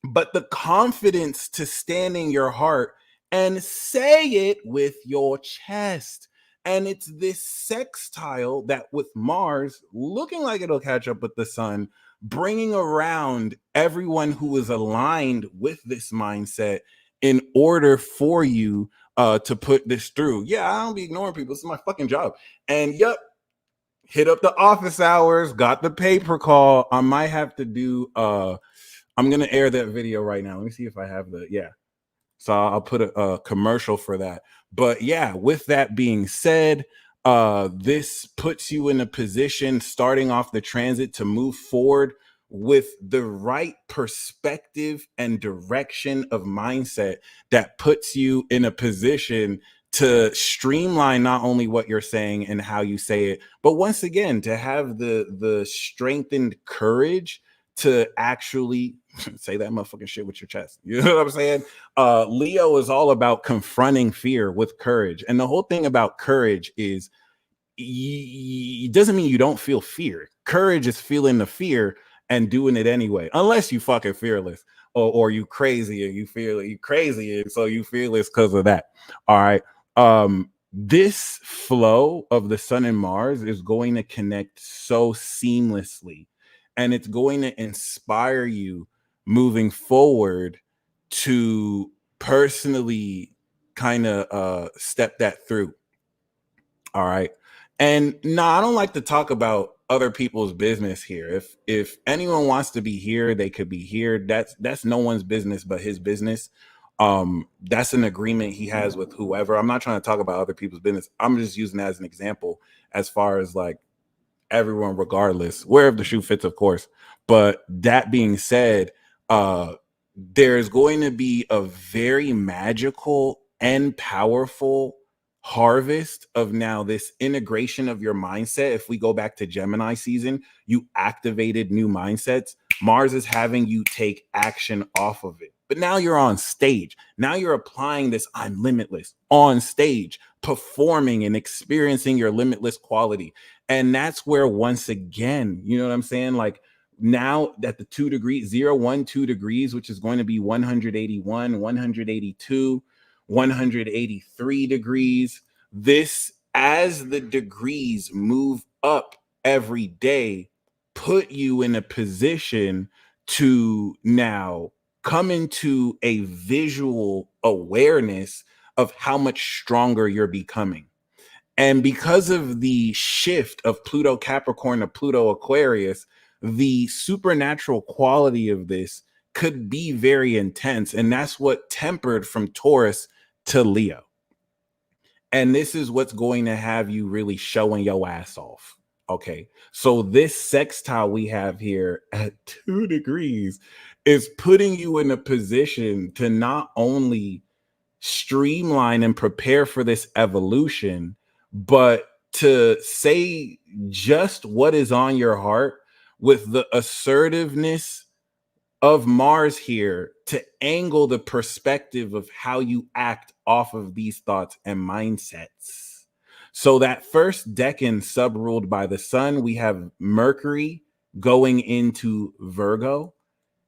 but the confidence to stand in your heart and say it with your chest. And it's this sextile that with Mars looking like it'll catch up with the sun, bringing around everyone who is aligned with this mindset in order for you to put this through. Yeah, I don't be ignoring people. This is my fucking job. And yep, hit up the office hours, got the paper call. I might have to do I'm gonna air that video right now. Let me see if I have the So I'll put a commercial for that. But yeah, with that being said, this puts you in a position starting off the transit to move forward with the right perspective and direction of mindset that puts you in a position to streamline not only what you're saying and how you say it, but once again to have the strengthened courage to actually say that motherfucking shit with your chest. You know what I'm saying? Leo is all about confronting fear with courage. And the whole thing about courage is it doesn't mean you don't feel fear. Courage is feeling the fear and doing it anyway, unless you fucking fearless or you crazy and you feel you crazy and so you fearless because of that. All right. This flow of the sun and Mars is going to connect so seamlessly and it's going to inspire you moving forward to personally kind of step that through. All right. And no, I don't like to talk about other people's business here. If anyone wants to be here, they could be here. That's no one's business but his business. That's an agreement he has with whoever. I'm not trying to talk about other people's business. I'm just using that as an example as far as like everyone regardless, wherever the shoe fits, of course. But that being said, there's going to be a very magical and powerful harvest of now this integration of your mindset. If we go back to Gemini season, you activated new mindsets. Mars is having you take action off of it. But now you're on stage. Now you're applying this I'm limitless on stage, performing and experiencing your limitless quality. And that's where, once again, you know what I'm saying? Like now at the 2 degrees, 0, 1, 2 degrees, which is going to be 181, 182, 183 degrees. This, as the degrees move up every day, put you in a position to now come into a visual awareness of how much stronger you're becoming. And because of the shift of Pluto Capricorn to Pluto Aquarius, the supernatural quality of this could be very intense. And that's what tempered from Taurus to Leo. And this is what's going to have you really showing your ass off. Okay. So this sextile we have here at 2 degrees is putting you in a position to not only streamline and prepare for this evolution, but to say just what is on your heart with the assertiveness of Mars here to angle the perspective of how you act off of these thoughts and mindsets. So that first decan subruled by the sun, we have Mercury going into Virgo,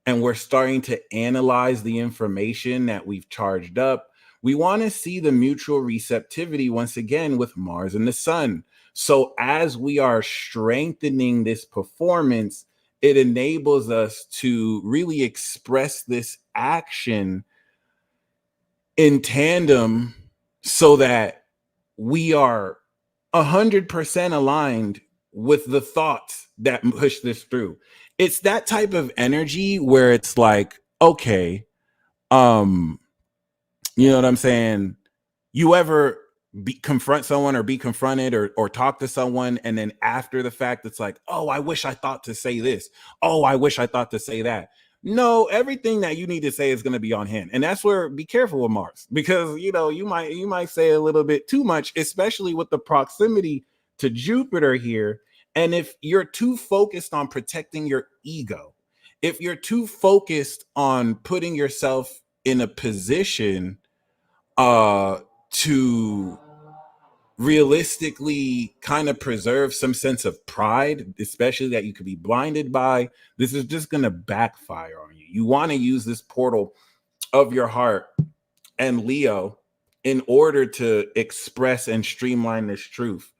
and we're starting to analyze the information that we've charged up. We want to see the mutual receptivity once again with Mars and the sun. So as we are strengthening this performance, it enables us to really express this action in tandem so that we are 100% aligned with the thoughts that push this through. It's that type of energy where it's like, okay, um, you know what I'm saying? You ever confront someone or be confronted or talk to someone, and then after the fact, it's like, oh, I wish I thought to say this. Oh, I wish I thought to say that. No, everything that you need to say is going to be on hand, and that's where be careful with Mars, because you might say a little bit too much, especially with the proximity to Jupiter here. And if you're too focused on protecting your ego, if you're too focused on putting yourself in a position to realistically kind of preserve some sense of pride, especially that you could be blinded by, this is just going to backfire on you. You want to use this portal of your heart and Leo in order to express and streamline this truth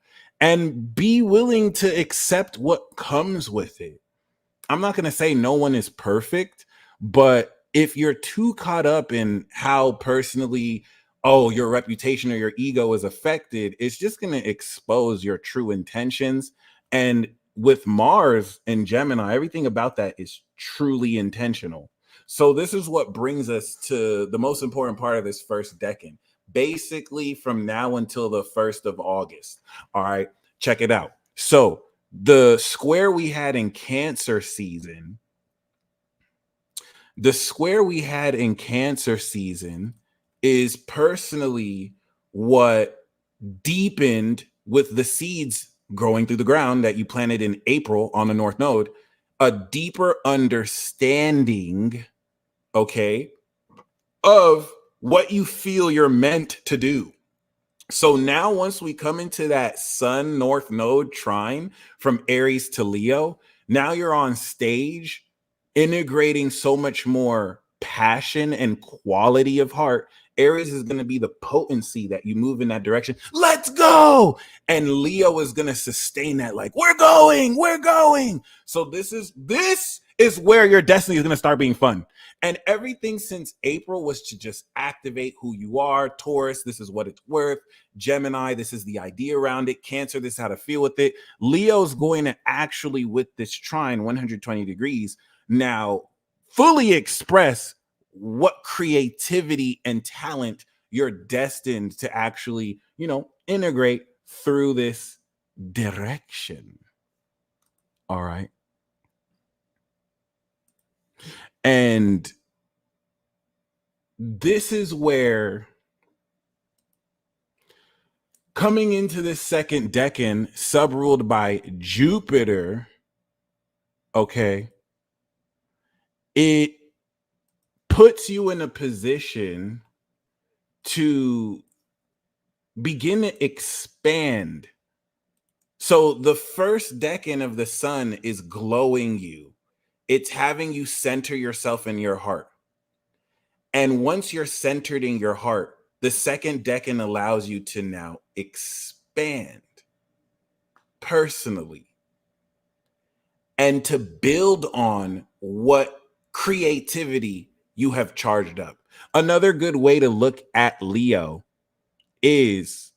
and be willing to accept what comes with it. I'm not going to say no one is perfect, but if you're too caught up in how personally, oh, your reputation or your ego is affected, it's just going to expose your true intentions. And with Mars and Gemini, everything about that is truly intentional. So this is what brings us to the most important part of this first decan, basically from now until the 1st of August. All right, check it out. So the square we had in Cancer season, is personally what deepened with the seeds growing through the ground that you planted in April on the North Node, a deeper understanding, okay, of what you feel you're meant to do. So now once we come into that Sun North Node trine from Aries to Leo, now you're on stage integrating so much more passion and quality of heart. Aries is going to be the potency that you move in that direction. Let's go. And Leo is going to sustain that, like, we're going. So this is where your destiny is going to start being fun. And everything since April was to just activate who you are. Taurus, this is what it's worth. Gemini, this is the idea around it. Cancer, this is how to feel with it. Leo's going to actually, with this trine 120 degrees, now fully express what creativity and talent you're destined to actually, integrate through this direction. All right. And this is where, coming into this second decan, subruled by Jupiter, okay, it puts you in a position to begin to expand. So the first decan of the sun is glowing you. It's having you center yourself in your heart. And once you're centered in your heart, the second decan allows you to now expand personally. and to build on what creativity you have charged up. Another good way to look at Leo is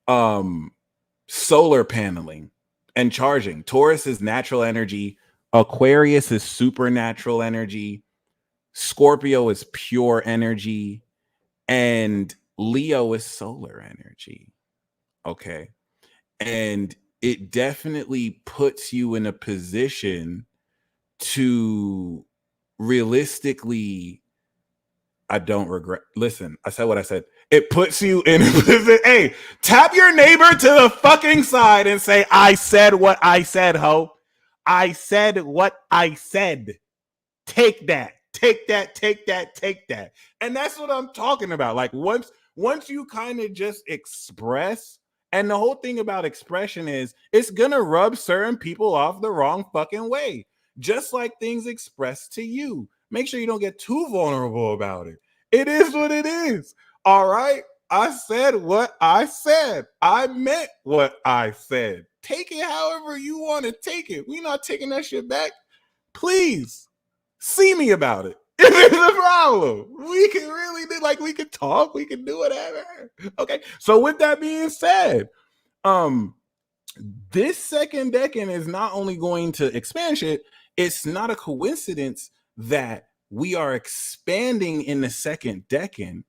solar paneling and charging. Taurus is natural energy, Aquarius is supernatural energy, Scorpio is pure energy, and Leo is solar energy. Okay. And it definitely puts you in a position to realistically, I don't regret. Listen, I said what I said. It puts you in a position. Hey, tap your neighbor to the fucking side and say, I said what I said, ho. I said what I said. Take that. Take that. Take that. Take that. And that's what I'm talking about. Like once you kind of just express, and the whole thing about expression is it's gonna rub certain people off the wrong fucking way. Just like things expressed to you. Make sure you don't get too vulnerable about it. It is what it is. All right. I said what I said. I meant what I said. Take it however you want to take it. We're not taking that shit back. Please see me about it. If there's a problem, we can really do, like, we can talk, we can do whatever. Okay. So with that being said, this second decan is not only going to expand shit, it's not a coincidence that we are expanding in the second decan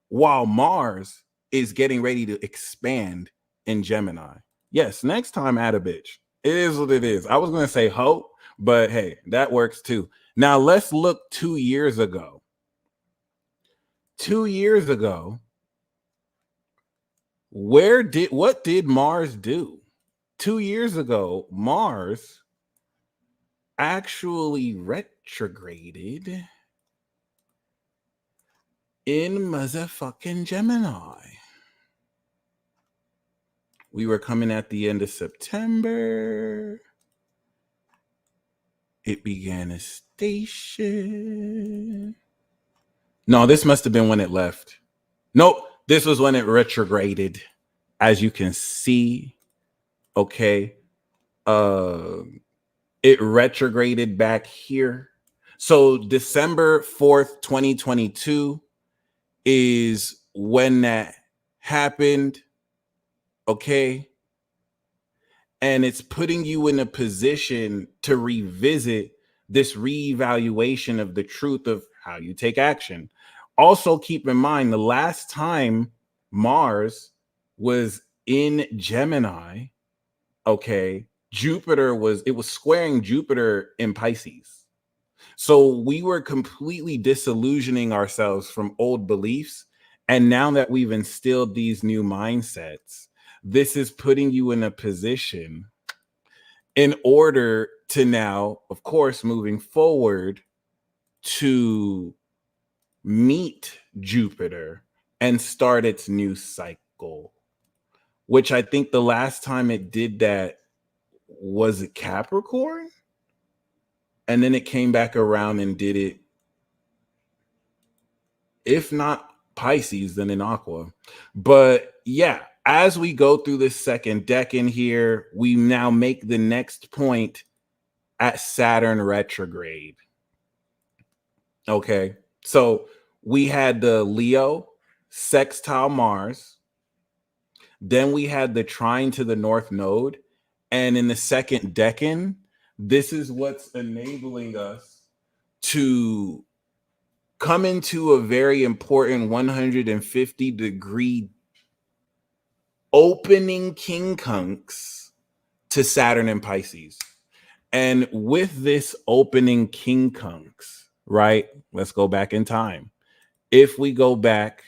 while Mars is getting ready to expand in Gemini. Yes, next time add a bitch. It is what it is. I was going to say hope, but hey, that works too. Now let's look 2 years ago. 2 years ago, what did Mars do? 2 years ago, Mars actually retrograded in motherfucking Gemini. We were coming at the end of September. It began a station. No, this must have been when it left. Nope, this was when it retrograded. As you can see, okay. It retrograded back here. So December 4th, 2022 is when that happened. Okay. And it's putting you in a position to revisit this reevaluation of the truth of how you take action. Also, keep in mind the last time Mars was in Gemini, okay, Jupiter was squaring Jupiter in Pisces. So we were completely disillusioning ourselves from old beliefs. And now that we've instilled these new mindsets, this is putting you in a position in order to now, of course, moving forward, to meet Jupiter and start its new cycle, which I think the last time it did that was it Capricorn? And then it came back around and did it, if not Pisces, then in Aqua. But yeah, as we go through this second decan here, we now make the next point at Saturn retrograde. Okay, so we had the Leo sextile Mars. Then we had the trine to the North Node. And in the second decan, this is what's enabling us to come into a very important 150-degree opening quincunx to Saturn and Pisces. And with this opening quincunx, right? Let's go back in time. If we go back,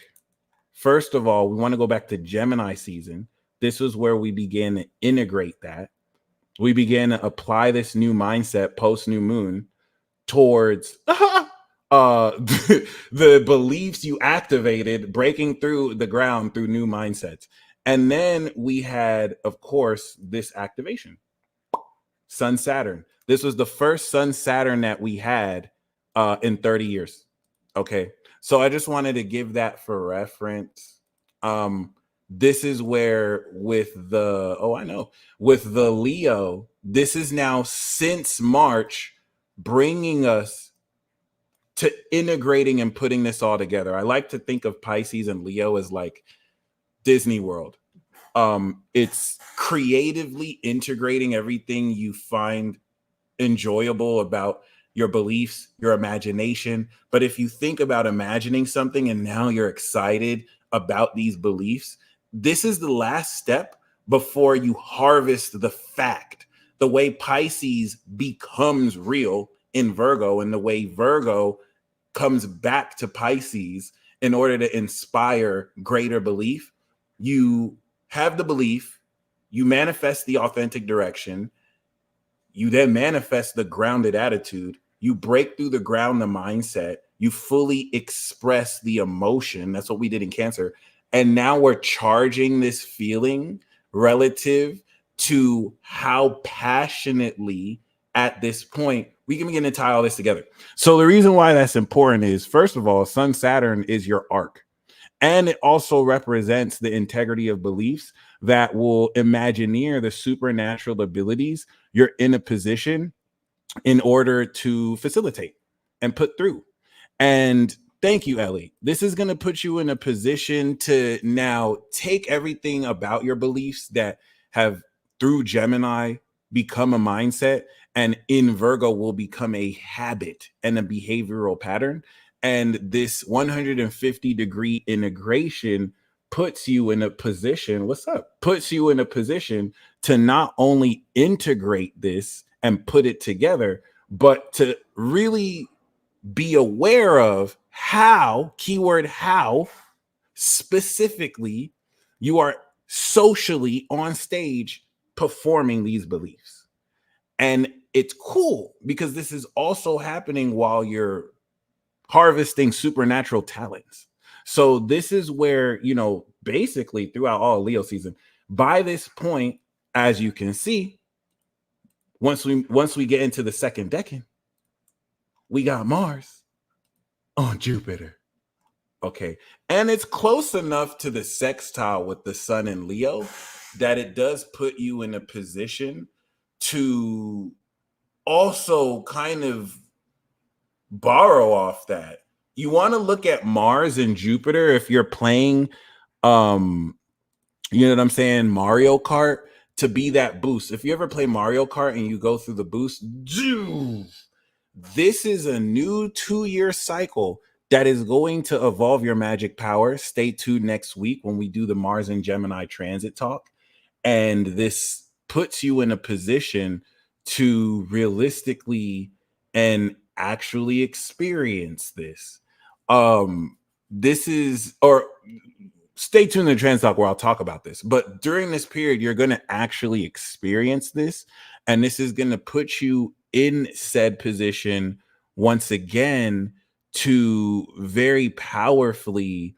first of all, we want to go back to Gemini season. This was where we began to integrate that. We began to apply this new mindset post new moon towards the beliefs you activated, breaking through the ground through new mindsets. And then we had, of course, this activation, Sun Saturn. This was the first Sun Saturn that we had in 30 years. Okay. So I just wanted to give that for reference. This is where with the, oh, I know, with the Leo, this is now since March bringing us to integrating and putting this all together. I like to think of Pisces and Leo as like Disney World. It's creatively integrating everything you find enjoyable about your beliefs, your imagination. But if you think about imagining something and now you're excited about these beliefs, this is the last step before you harvest the fact, the way Pisces becomes real in Virgo, and the way Virgo comes back to Pisces in order to inspire greater belief. You have the belief, you manifest the authentic direction, you then manifest the grounded attitude. You break through the ground, the mindset. You fully express the emotion. That's what we did in Cancer. And now we're charging this feeling relative to how passionately at this point we can begin to tie all this together. So the reason why that's important is, first of all, Sun Saturn is your arc. And it also represents the integrity of beliefs that will imagineer the supernatural abilities you're in a position in order to facilitate and put through. And thank you, Ellie. This is going to put you in a position to now take everything about your beliefs that have, through Gemini, become a mindset, and in Virgo will become a habit and a behavioral pattern. And this 150-degree integration puts you in a position, what's up? Puts you in a position to not only integrate this and put it together, but to really be aware of how, keyword how, specifically you are socially on stage performing these beliefs. And it's cool because this is also happening while you're harvesting supernatural talents. So this is where, basically throughout all Leo season, by this point, as you can see, once we get into the second decan, we got Mars on Jupiter. Okay. And it's close enough to the sextile with the sun in Leo that it does put you in a position to also kind of borrow off that. You want to look at Mars and Jupiter if you're playing you know what I'm saying, Mario Kart, to be that boost. If you ever play Mario Kart and you go through the boost, this is a new 2-year cycle that is going to evolve your magic power. Stay tuned next week when we do the Mars and Gemini transit talk. And this puts you in a position to realistically and actually experience this. This is, or stay tuned to Trans Talk where I'll talk about this. But during this period, you're going to actually experience this. And this is going to put you in said position once again to very powerfully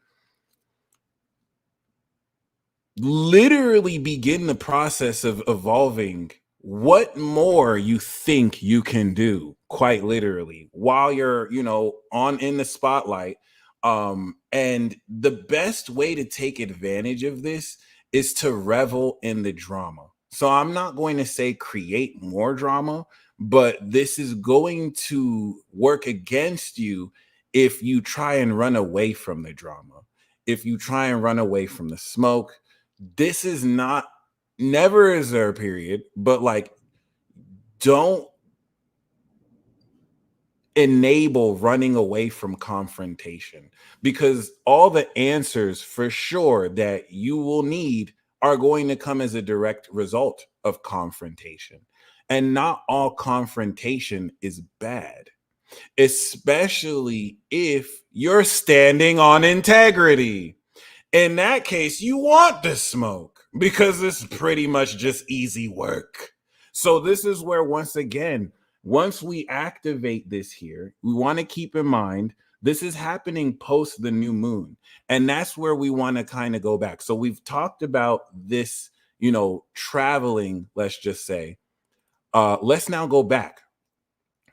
literally begin the process of evolving what more you think you can do, quite literally, while you're, on in the spotlight. And the best way to take advantage of this is to revel in the drama. So I'm not going to say create more drama, but this is going to work against you if you try and run away from the drama, if you try and run away from the smoke. This is not, never is there a period, but like, don't enable running away from confrontation, because all the answers for sure that you will need are going to come as a direct result of confrontation. And not all confrontation is bad, especially if you're standing on integrity. In that case, you want the smoke because it's pretty much just easy work. So this is where, once again, once we activate this here, we want to keep in mind this is happening post the new moon. And that's where we want to kind of go back. So we've talked about this, traveling, let's just say. Let's now go back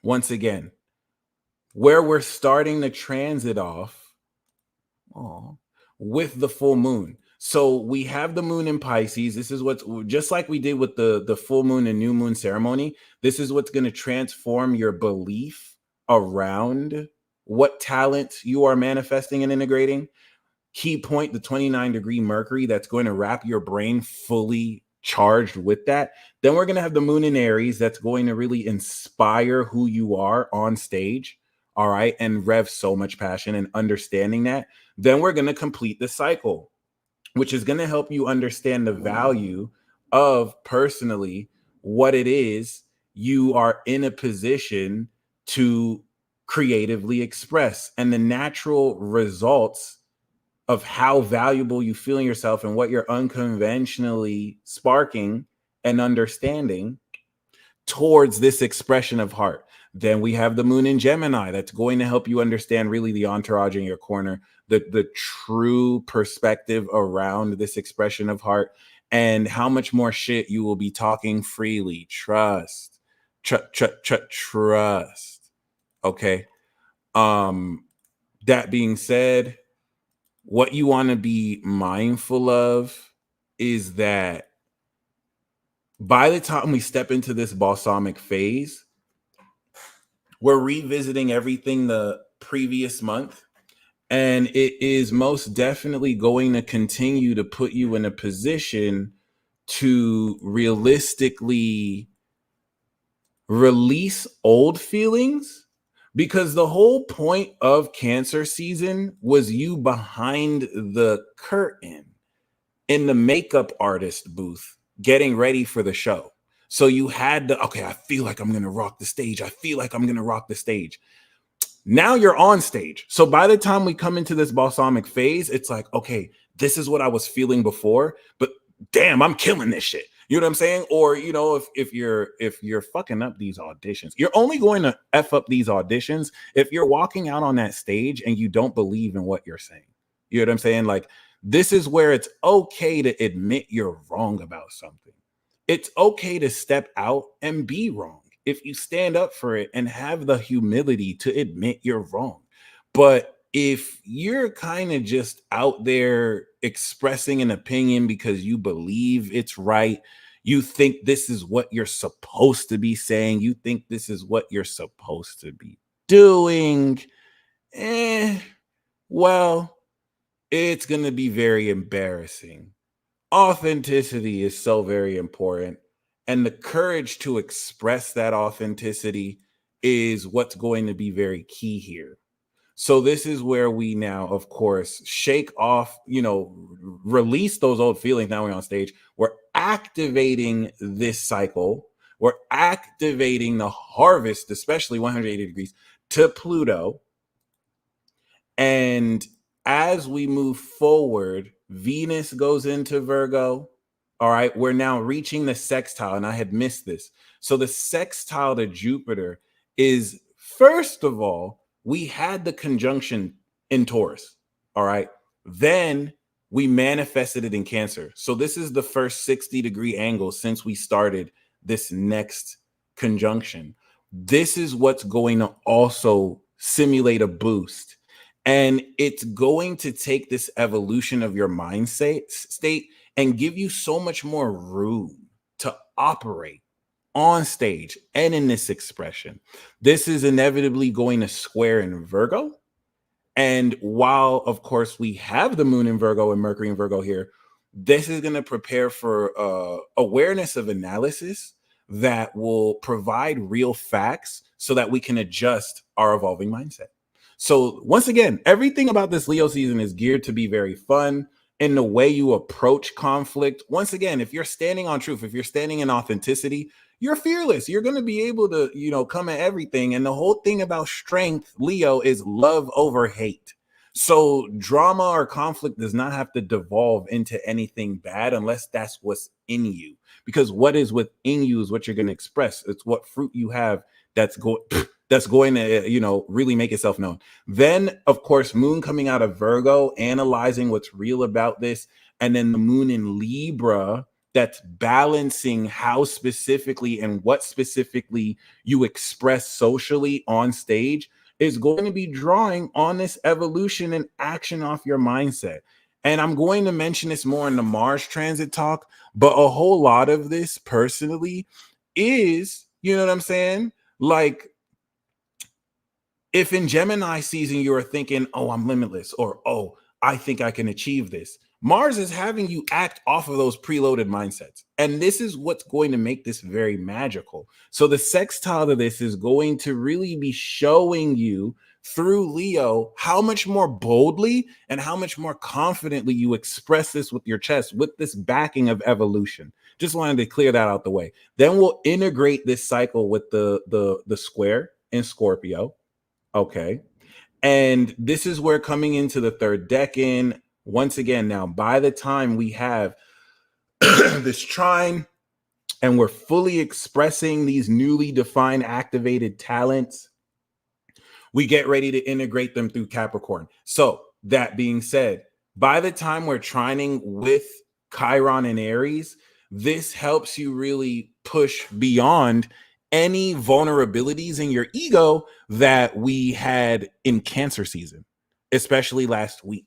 once again, where we're starting to transit off with the full moon. So we have the moon in Pisces. This is what's just like we did with the full moon and new moon ceremony. This is what's going to transform your belief around what talent you are manifesting and integrating. Key point, the 29-degree Mercury, that's going to wrap your brain fully charged with that. Then we're going to have the moon in Aries that's going to really inspire who you are on stage. All right. And rev so much passion and understanding that. Then we're going to complete the cycle, which is going to help you understand the value of personally what it is you are in a position to creatively express and the natural results of how valuable you feel in yourself and what you're unconventionally sparking and understanding towards this expression of heart. Then we have the moon in Gemini that's going to help you understand really the entourage in your corner, the true perspective around this expression of heart, and how much more shit you will be talking freely. Trust. Trust. Okay. That being said, what you want to be mindful of is that by the time we step into this balsamic phase, we're revisiting everything the previous month, and it is most definitely going to continue to put you in a position to realistically release old feelings, because the whole point of Cancer season was you behind the curtain in the makeup artist booth getting ready for the show. So you had to, okay, I feel like I'm going to rock the stage. I feel like I'm going to rock the stage. Now you're on stage. So by the time we come into this balsamic phase, it's like, okay, this is what I was feeling before, but damn, I'm killing this shit. You know what I'm saying? Or, you know, if you're fucking up these auditions, you're only going to F up these auditions if you're walking out on that stage and you don't believe in what you're saying. You know what I'm saying? Like, this is where it's okay to admit you're wrong about something. It's okay to step out and be wrong if you stand up for it and have the humility to admit you're wrong. But if you're kind of just out there expressing an opinion because you believe it's right, you think this is what you're supposed to be saying, you think this is what you're supposed to be doing, well, it's going to be very embarrassing. Authenticity is so very important. And the courage to express that authenticity is what's going to be very key here. So this is where we now, of course, shake off, you know, release those old feelings. Now we're on stage. We're activating this cycle. We're activating the harvest, especially 180 degrees to Pluto. And as we move forward, Venus goes into Virgo. All right, we're now reaching the sextile, and I had missed this. So the sextile to Jupiter is, first of all, we had the conjunction in Taurus. All right, then we manifested it in Cancer. So this is the first 60-degree angle since we started this next conjunction. This is what's going to also simulate a boost. And it's going to take this evolution of your mindset state and give you so much more room to operate on stage and in this expression. This is inevitably going to square in Virgo. And while, of course, we have the moon in Virgo and Mercury in Virgo here, this is going to prepare for awareness of analysis that will provide real facts so that we can adjust our evolving mindset. So once again, everything about this Leo season is geared to be very fun in the way you approach conflict. Once again, if you're standing on truth, if you're standing in authenticity, you're fearless. You're going to be able to, you know, come at everything. And the whole thing about strength, Leo, is love over hate. So drama or conflict does not have to devolve into anything bad unless that's what's in you. Because what is within you is what you're going to express. It's what fruit you have that's going to, you know, really make itself known. Then, of course, moon coming out of Virgo, analyzing what's real about this. And then the moon in Libra, that's balancing how specifically and what specifically you express socially on stage, is going to be drawing on this evolution and action off your mindset. And I'm going to mention this more in the Mars transit talk, but a whole lot of this personally is, you know what I'm saying? Like, if in Gemini season you are thinking, oh, I'm limitless, or oh, I think I can achieve this, Mars is having you act off of those preloaded mindsets. And this is what's going to make this very magical. So the sextile to this is going to really be showing you through Leo how much more boldly and how much more confidently you express this with your chest, with this backing of evolution. Just wanted to clear that out the way. Then we'll integrate this cycle with the square in Scorpio. Okay. And this is where coming into the third decan, once again, now by the time we have this trine and we're fully expressing these newly defined activated talents, we get ready to integrate them through Capricorn. So that being said, by the time we're trining with Chiron and Aries, this helps you really push beyond any vulnerabilities in your ego that we had in Cancer season, especially last week.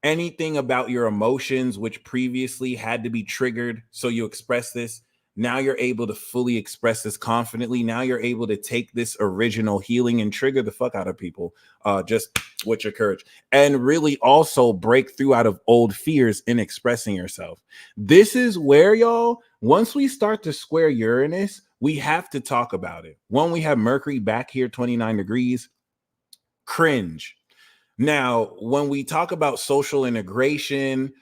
Anything about your emotions, which previously had to be triggered so you express this, now you're able to fully express this confidently. Now you're able to take this original healing and trigger the fuck out of people just with your courage, and really also break through out of old fears in expressing yourself. This is where, y'all, once we start to square Uranus, we have to talk about it. When we have Mercury back here, 29 degrees, cringe. Now, when we talk about social integration,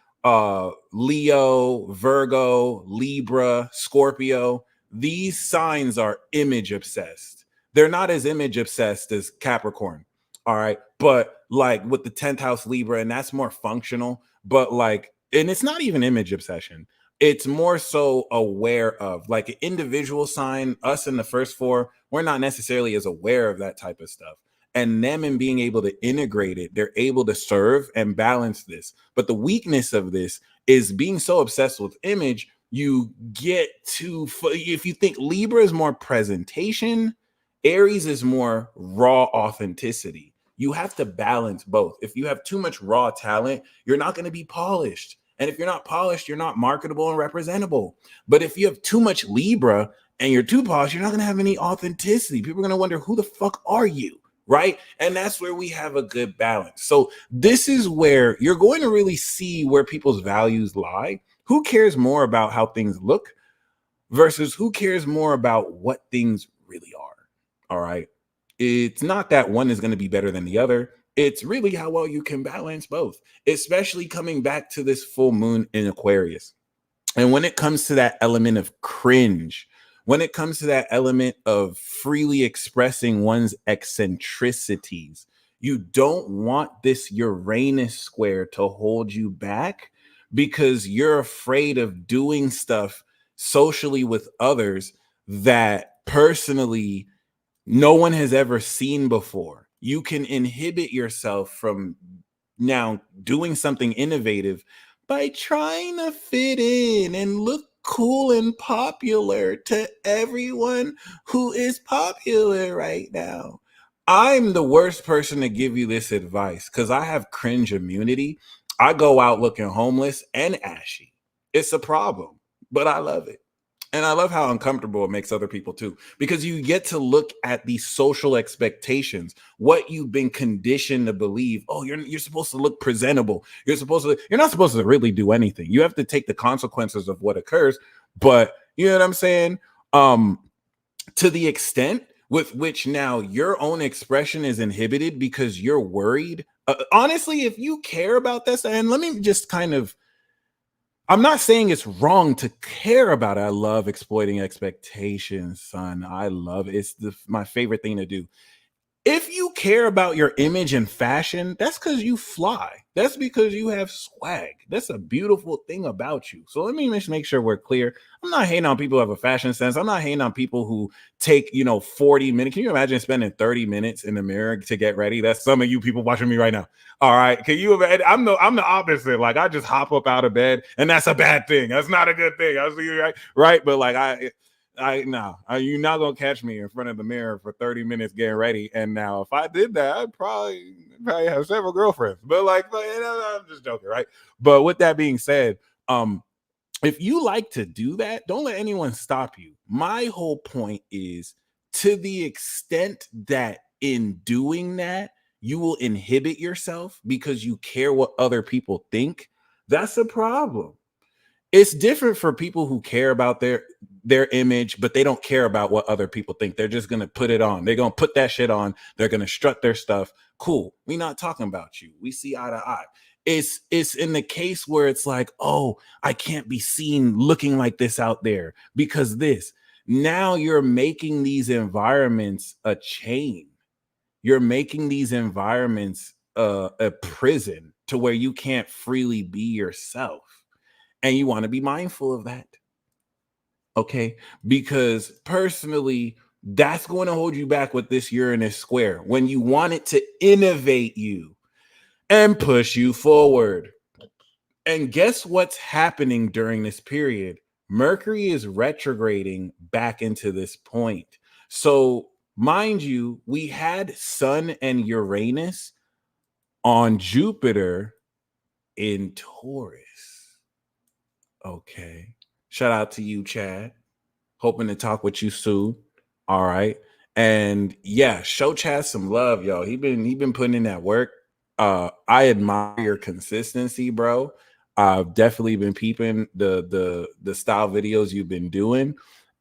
Leo, Virgo, Libra, Scorpio, these signs are image obsessed. They're not as image obsessed as Capricorn. All right. But like with the 10th house Libra, and that's more functional, but like, and it's not even image obsession. It's more so aware of like an individual sign. Us in the first four, we're not necessarily as aware of that type of stuff. And them and being able to integrate it, they're able to serve and balance this. But the weakness of this is being so obsessed with image, you get to, if you think Libra is more presentation, Aries is more raw authenticity. You have to balance both. If you have too much raw talent, you're not going to be polished. And if you're not polished, you're not marketable and representable. But if you have too much Libra and you're too polished, you're not going to have any authenticity. People are going to wonder, who the fuck are you? Right. And that's where we have a good balance. So this is where you're going to really see where people's values lie. Who cares more about how things look versus who cares more about what things really are? All right. It's not that one is going to be better than the other. It's really how well you can balance both, especially coming back to this full moon in Aquarius. And when it comes to that element of cringe, when it comes to that element of freely expressing one's eccentricities, you don't want this Uranus square to hold you back because you're afraid of doing stuff socially with others that personally no one has ever seen before. You can inhibit yourself from now doing something innovative by trying to fit in and look cool and popular to everyone who is popular right now. I'm the worst person to give you this advice because I have cringe immunity. I go out looking homeless and ashy. It's a problem, but I love it. And I love how uncomfortable it makes other people too, because you get to look at these social expectations, what you've been conditioned to believe. Oh, you're supposed to look presentable. You're not supposed to really do anything. You have to take the consequences of what occurs. But you know what I'm saying? To the extent with which now your own expression is inhibited because you're worried. Honestly, if you care about this, and let me just kind of, I'm not saying it's wrong to care about it. I love exploiting expectations, son. I love it. It's my favorite thing to do. If you care about your image and fashion, that's because you fly. That's because you have swag. That's a beautiful thing about you. So let me just make sure we're clear. I'm not hating on people who have a fashion sense. I'm not hating on people who take, 40 minutes. Can you imagine spending 30 minutes in the mirror to get ready? That's some of you people watching me right now. All right. Can you imagine? I'm the opposite. Like, I just hop up out of bed, and that's a bad thing. That's not a good thing. I see you right. But like you're not gonna catch me in front of the mirror for 30 minutes getting ready. And now if I did that, I'd probably probably have several girlfriends, but like, I'm just joking, right? But with that being said, if you like to do that, don't let anyone stop you. My whole point is, to the extent that in doing that, you will inhibit yourself because you care what other people think, that's a problem. It's different for people who care about their image, but they don't care about what other people think. They're just gonna put it on. They're gonna put that shit on. They're gonna strut their stuff. Cool. We're not talking about you. We see eye to eye. It's in the case where it's like, oh, I can't be seen looking like this out there because this. Now you're making these environments a chain. You're making these environments a prison to where you can't freely be yourself. And you want to be mindful of that. Okay. Because personally, that's going to hold you back with this Uranus square when you want it to innovate you and push you forward. And guess what's happening during this period? Mercury is retrograding back into this point. So, mind you, we had Sun and Uranus on Jupiter in Taurus. Okay. Shout out to you, Chad. Hoping to talk with you soon. All right. And yeah, show Chad some love, y'all. He been putting in that work. I admire your consistency, bro. I've definitely been peeping the style videos you've been doing.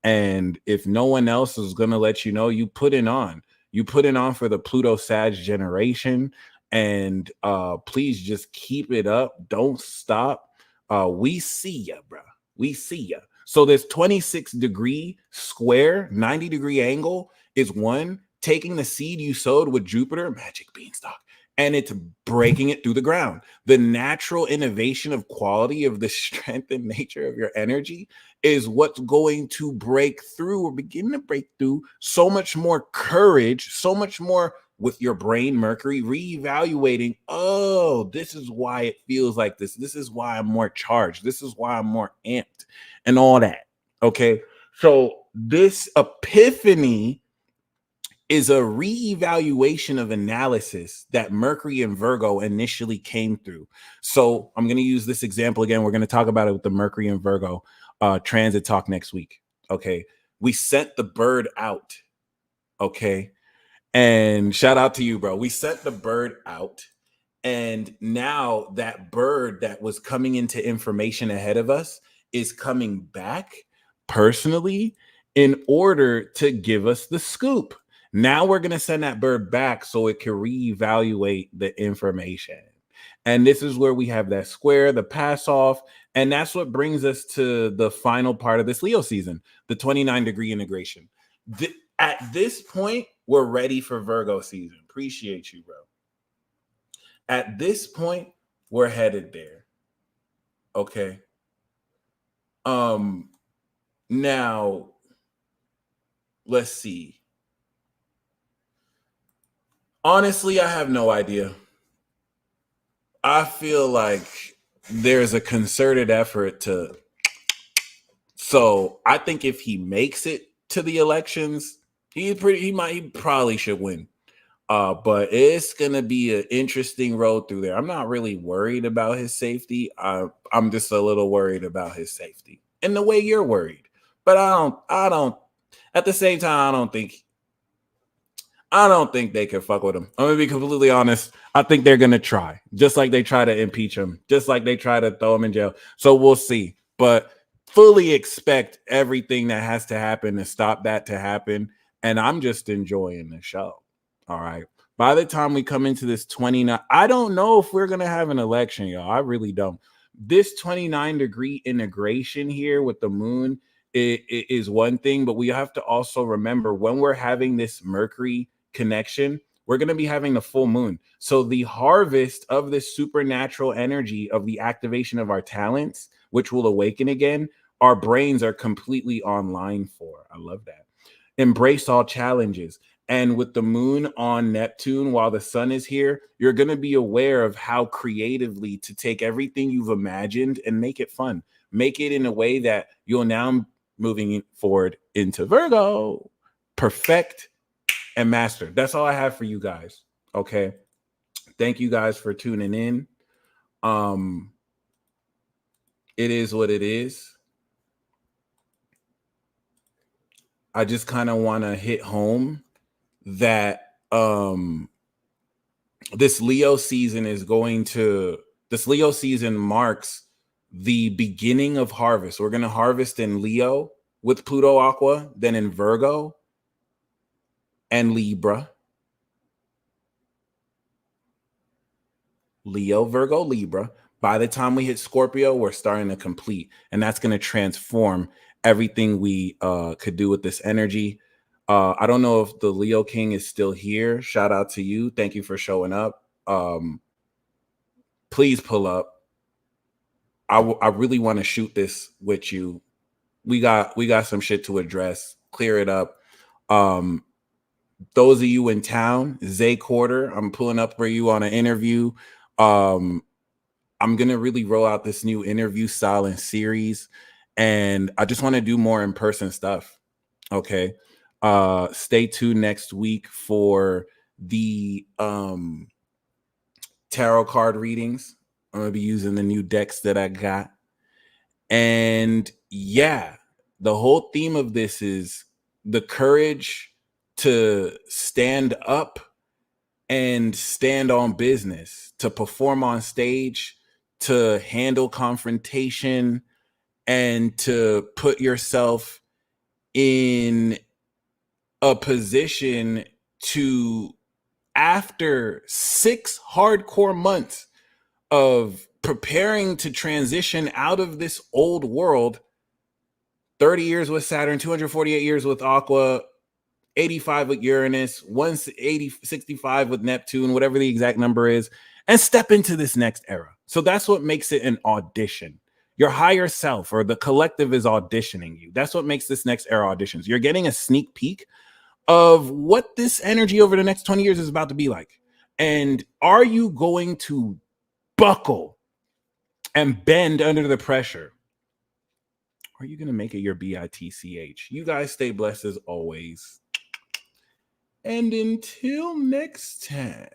And if no one else is gonna let you know, you put it on. You put it on for the Pluto Sag generation. And please just keep it up. Don't stop. We see ya, bro. We see ya. So this 26-degree square, 90-degree angle is one, taking the seed you sowed with Jupiter, magic beanstalk, and it's breaking it through the ground. The natural innovation of quality of the strength and nature of your energy is what's going to break through or begin to break through so much more courage, so much more with your brain, Mercury, reevaluating, oh, this is why it feels like this. This is why I'm more charged. This is why I'm more amped and all that. Okay. So this epiphany is a reevaluation of analysis that Mercury and Virgo initially came through. So I'm going to use this example again. We're going to talk about it with the Mercury and Virgo transit talk next week. Okay. We sent the bird out. Okay. And shout out to you, bro. We sent the bird out. And now that bird that was coming into information ahead of us is coming back personally in order to give us the scoop. Now we're going to send that bird back so it can reevaluate the information. And this is where we have that square, the pass off. And that's what brings us to the final part of this Leo season, the 29-degree integration. At this point, we're ready for Virgo season. Appreciate you, bro. At this point, we're headed there. Okay. Now let's see. Honestly, I have no idea. I feel like there's a concerted effort to. So I think if he makes it to the elections, he probably should win. But it's gonna be an interesting road through there. I'm not really worried about his safety. I'm just a little worried about his safety in the way you're worried. But I don't. At the same time, I don't think they can fuck with him. I'm gonna be completely honest. I think they're gonna try, just like they try to impeach him, just like they try to throw him in jail. So we'll see. But fully expect everything that has to happen to stop that to happen. And I'm just enjoying the show. All right. By the time we come into this 29, I don't know if we're going to have an election, y'all. I really don't. This 29-degree integration here with the moon is one thing, but we have to also remember when we're having this Mercury connection, we're going to be having the full moon. So the harvest of this supernatural energy of the activation of our talents, which will awaken again, our brains are completely online for. I love that. Embrace all challenges. And with the moon on Neptune while the sun is here, you're going to be aware of how creatively to take everything you've imagined and make it fun. Make it in a way that you'll now moving forward into Virgo, perfect and master. That's all I have for you guys. Okay. Thank you guys for tuning in. It is what it is. I just kind of want to hit home that this Leo season marks the beginning of harvest. We're going to harvest in Leo with Pluto Aqua, then in Virgo and Libra. Leo, Virgo, Libra. By the time we hit Scorpio, we're starting to complete, and that's going to transform everything we could do with this energy. I don't know if the Leo King is still here. Shout out to you. Thank you for showing up. Please pull up. I really want to shoot this with you. We got some shit to address. Clear it up. Those of you in town, Zay Quarter, I'm pulling up for you on an interview. I'm gonna really roll out this new interview style and series, and I just want to do more in-person stuff. Okay. Stay tuned next week for the tarot card readings. I'm gonna be using the new decks that I got. And yeah, the whole theme of this is the courage to stand up and stand on business, to perform on stage, to handle confrontation, and to put yourself in a position to, after 6 hardcore months of preparing to transition out of this old world, 30 years with Saturn, 248 years with Aqua, 85 with Uranus, 65 with Neptune, whatever the exact number is, and step into this next era. So that's what makes it an audition. Your higher self or the collective is auditioning you. That's what makes this next era auditions. You're getting a sneak peek of what this energy over the next 20 years is about to be like. And are you going to buckle and bend under the pressure? Or are you going to make it your BITCH? You guys stay blessed as always. And until next time.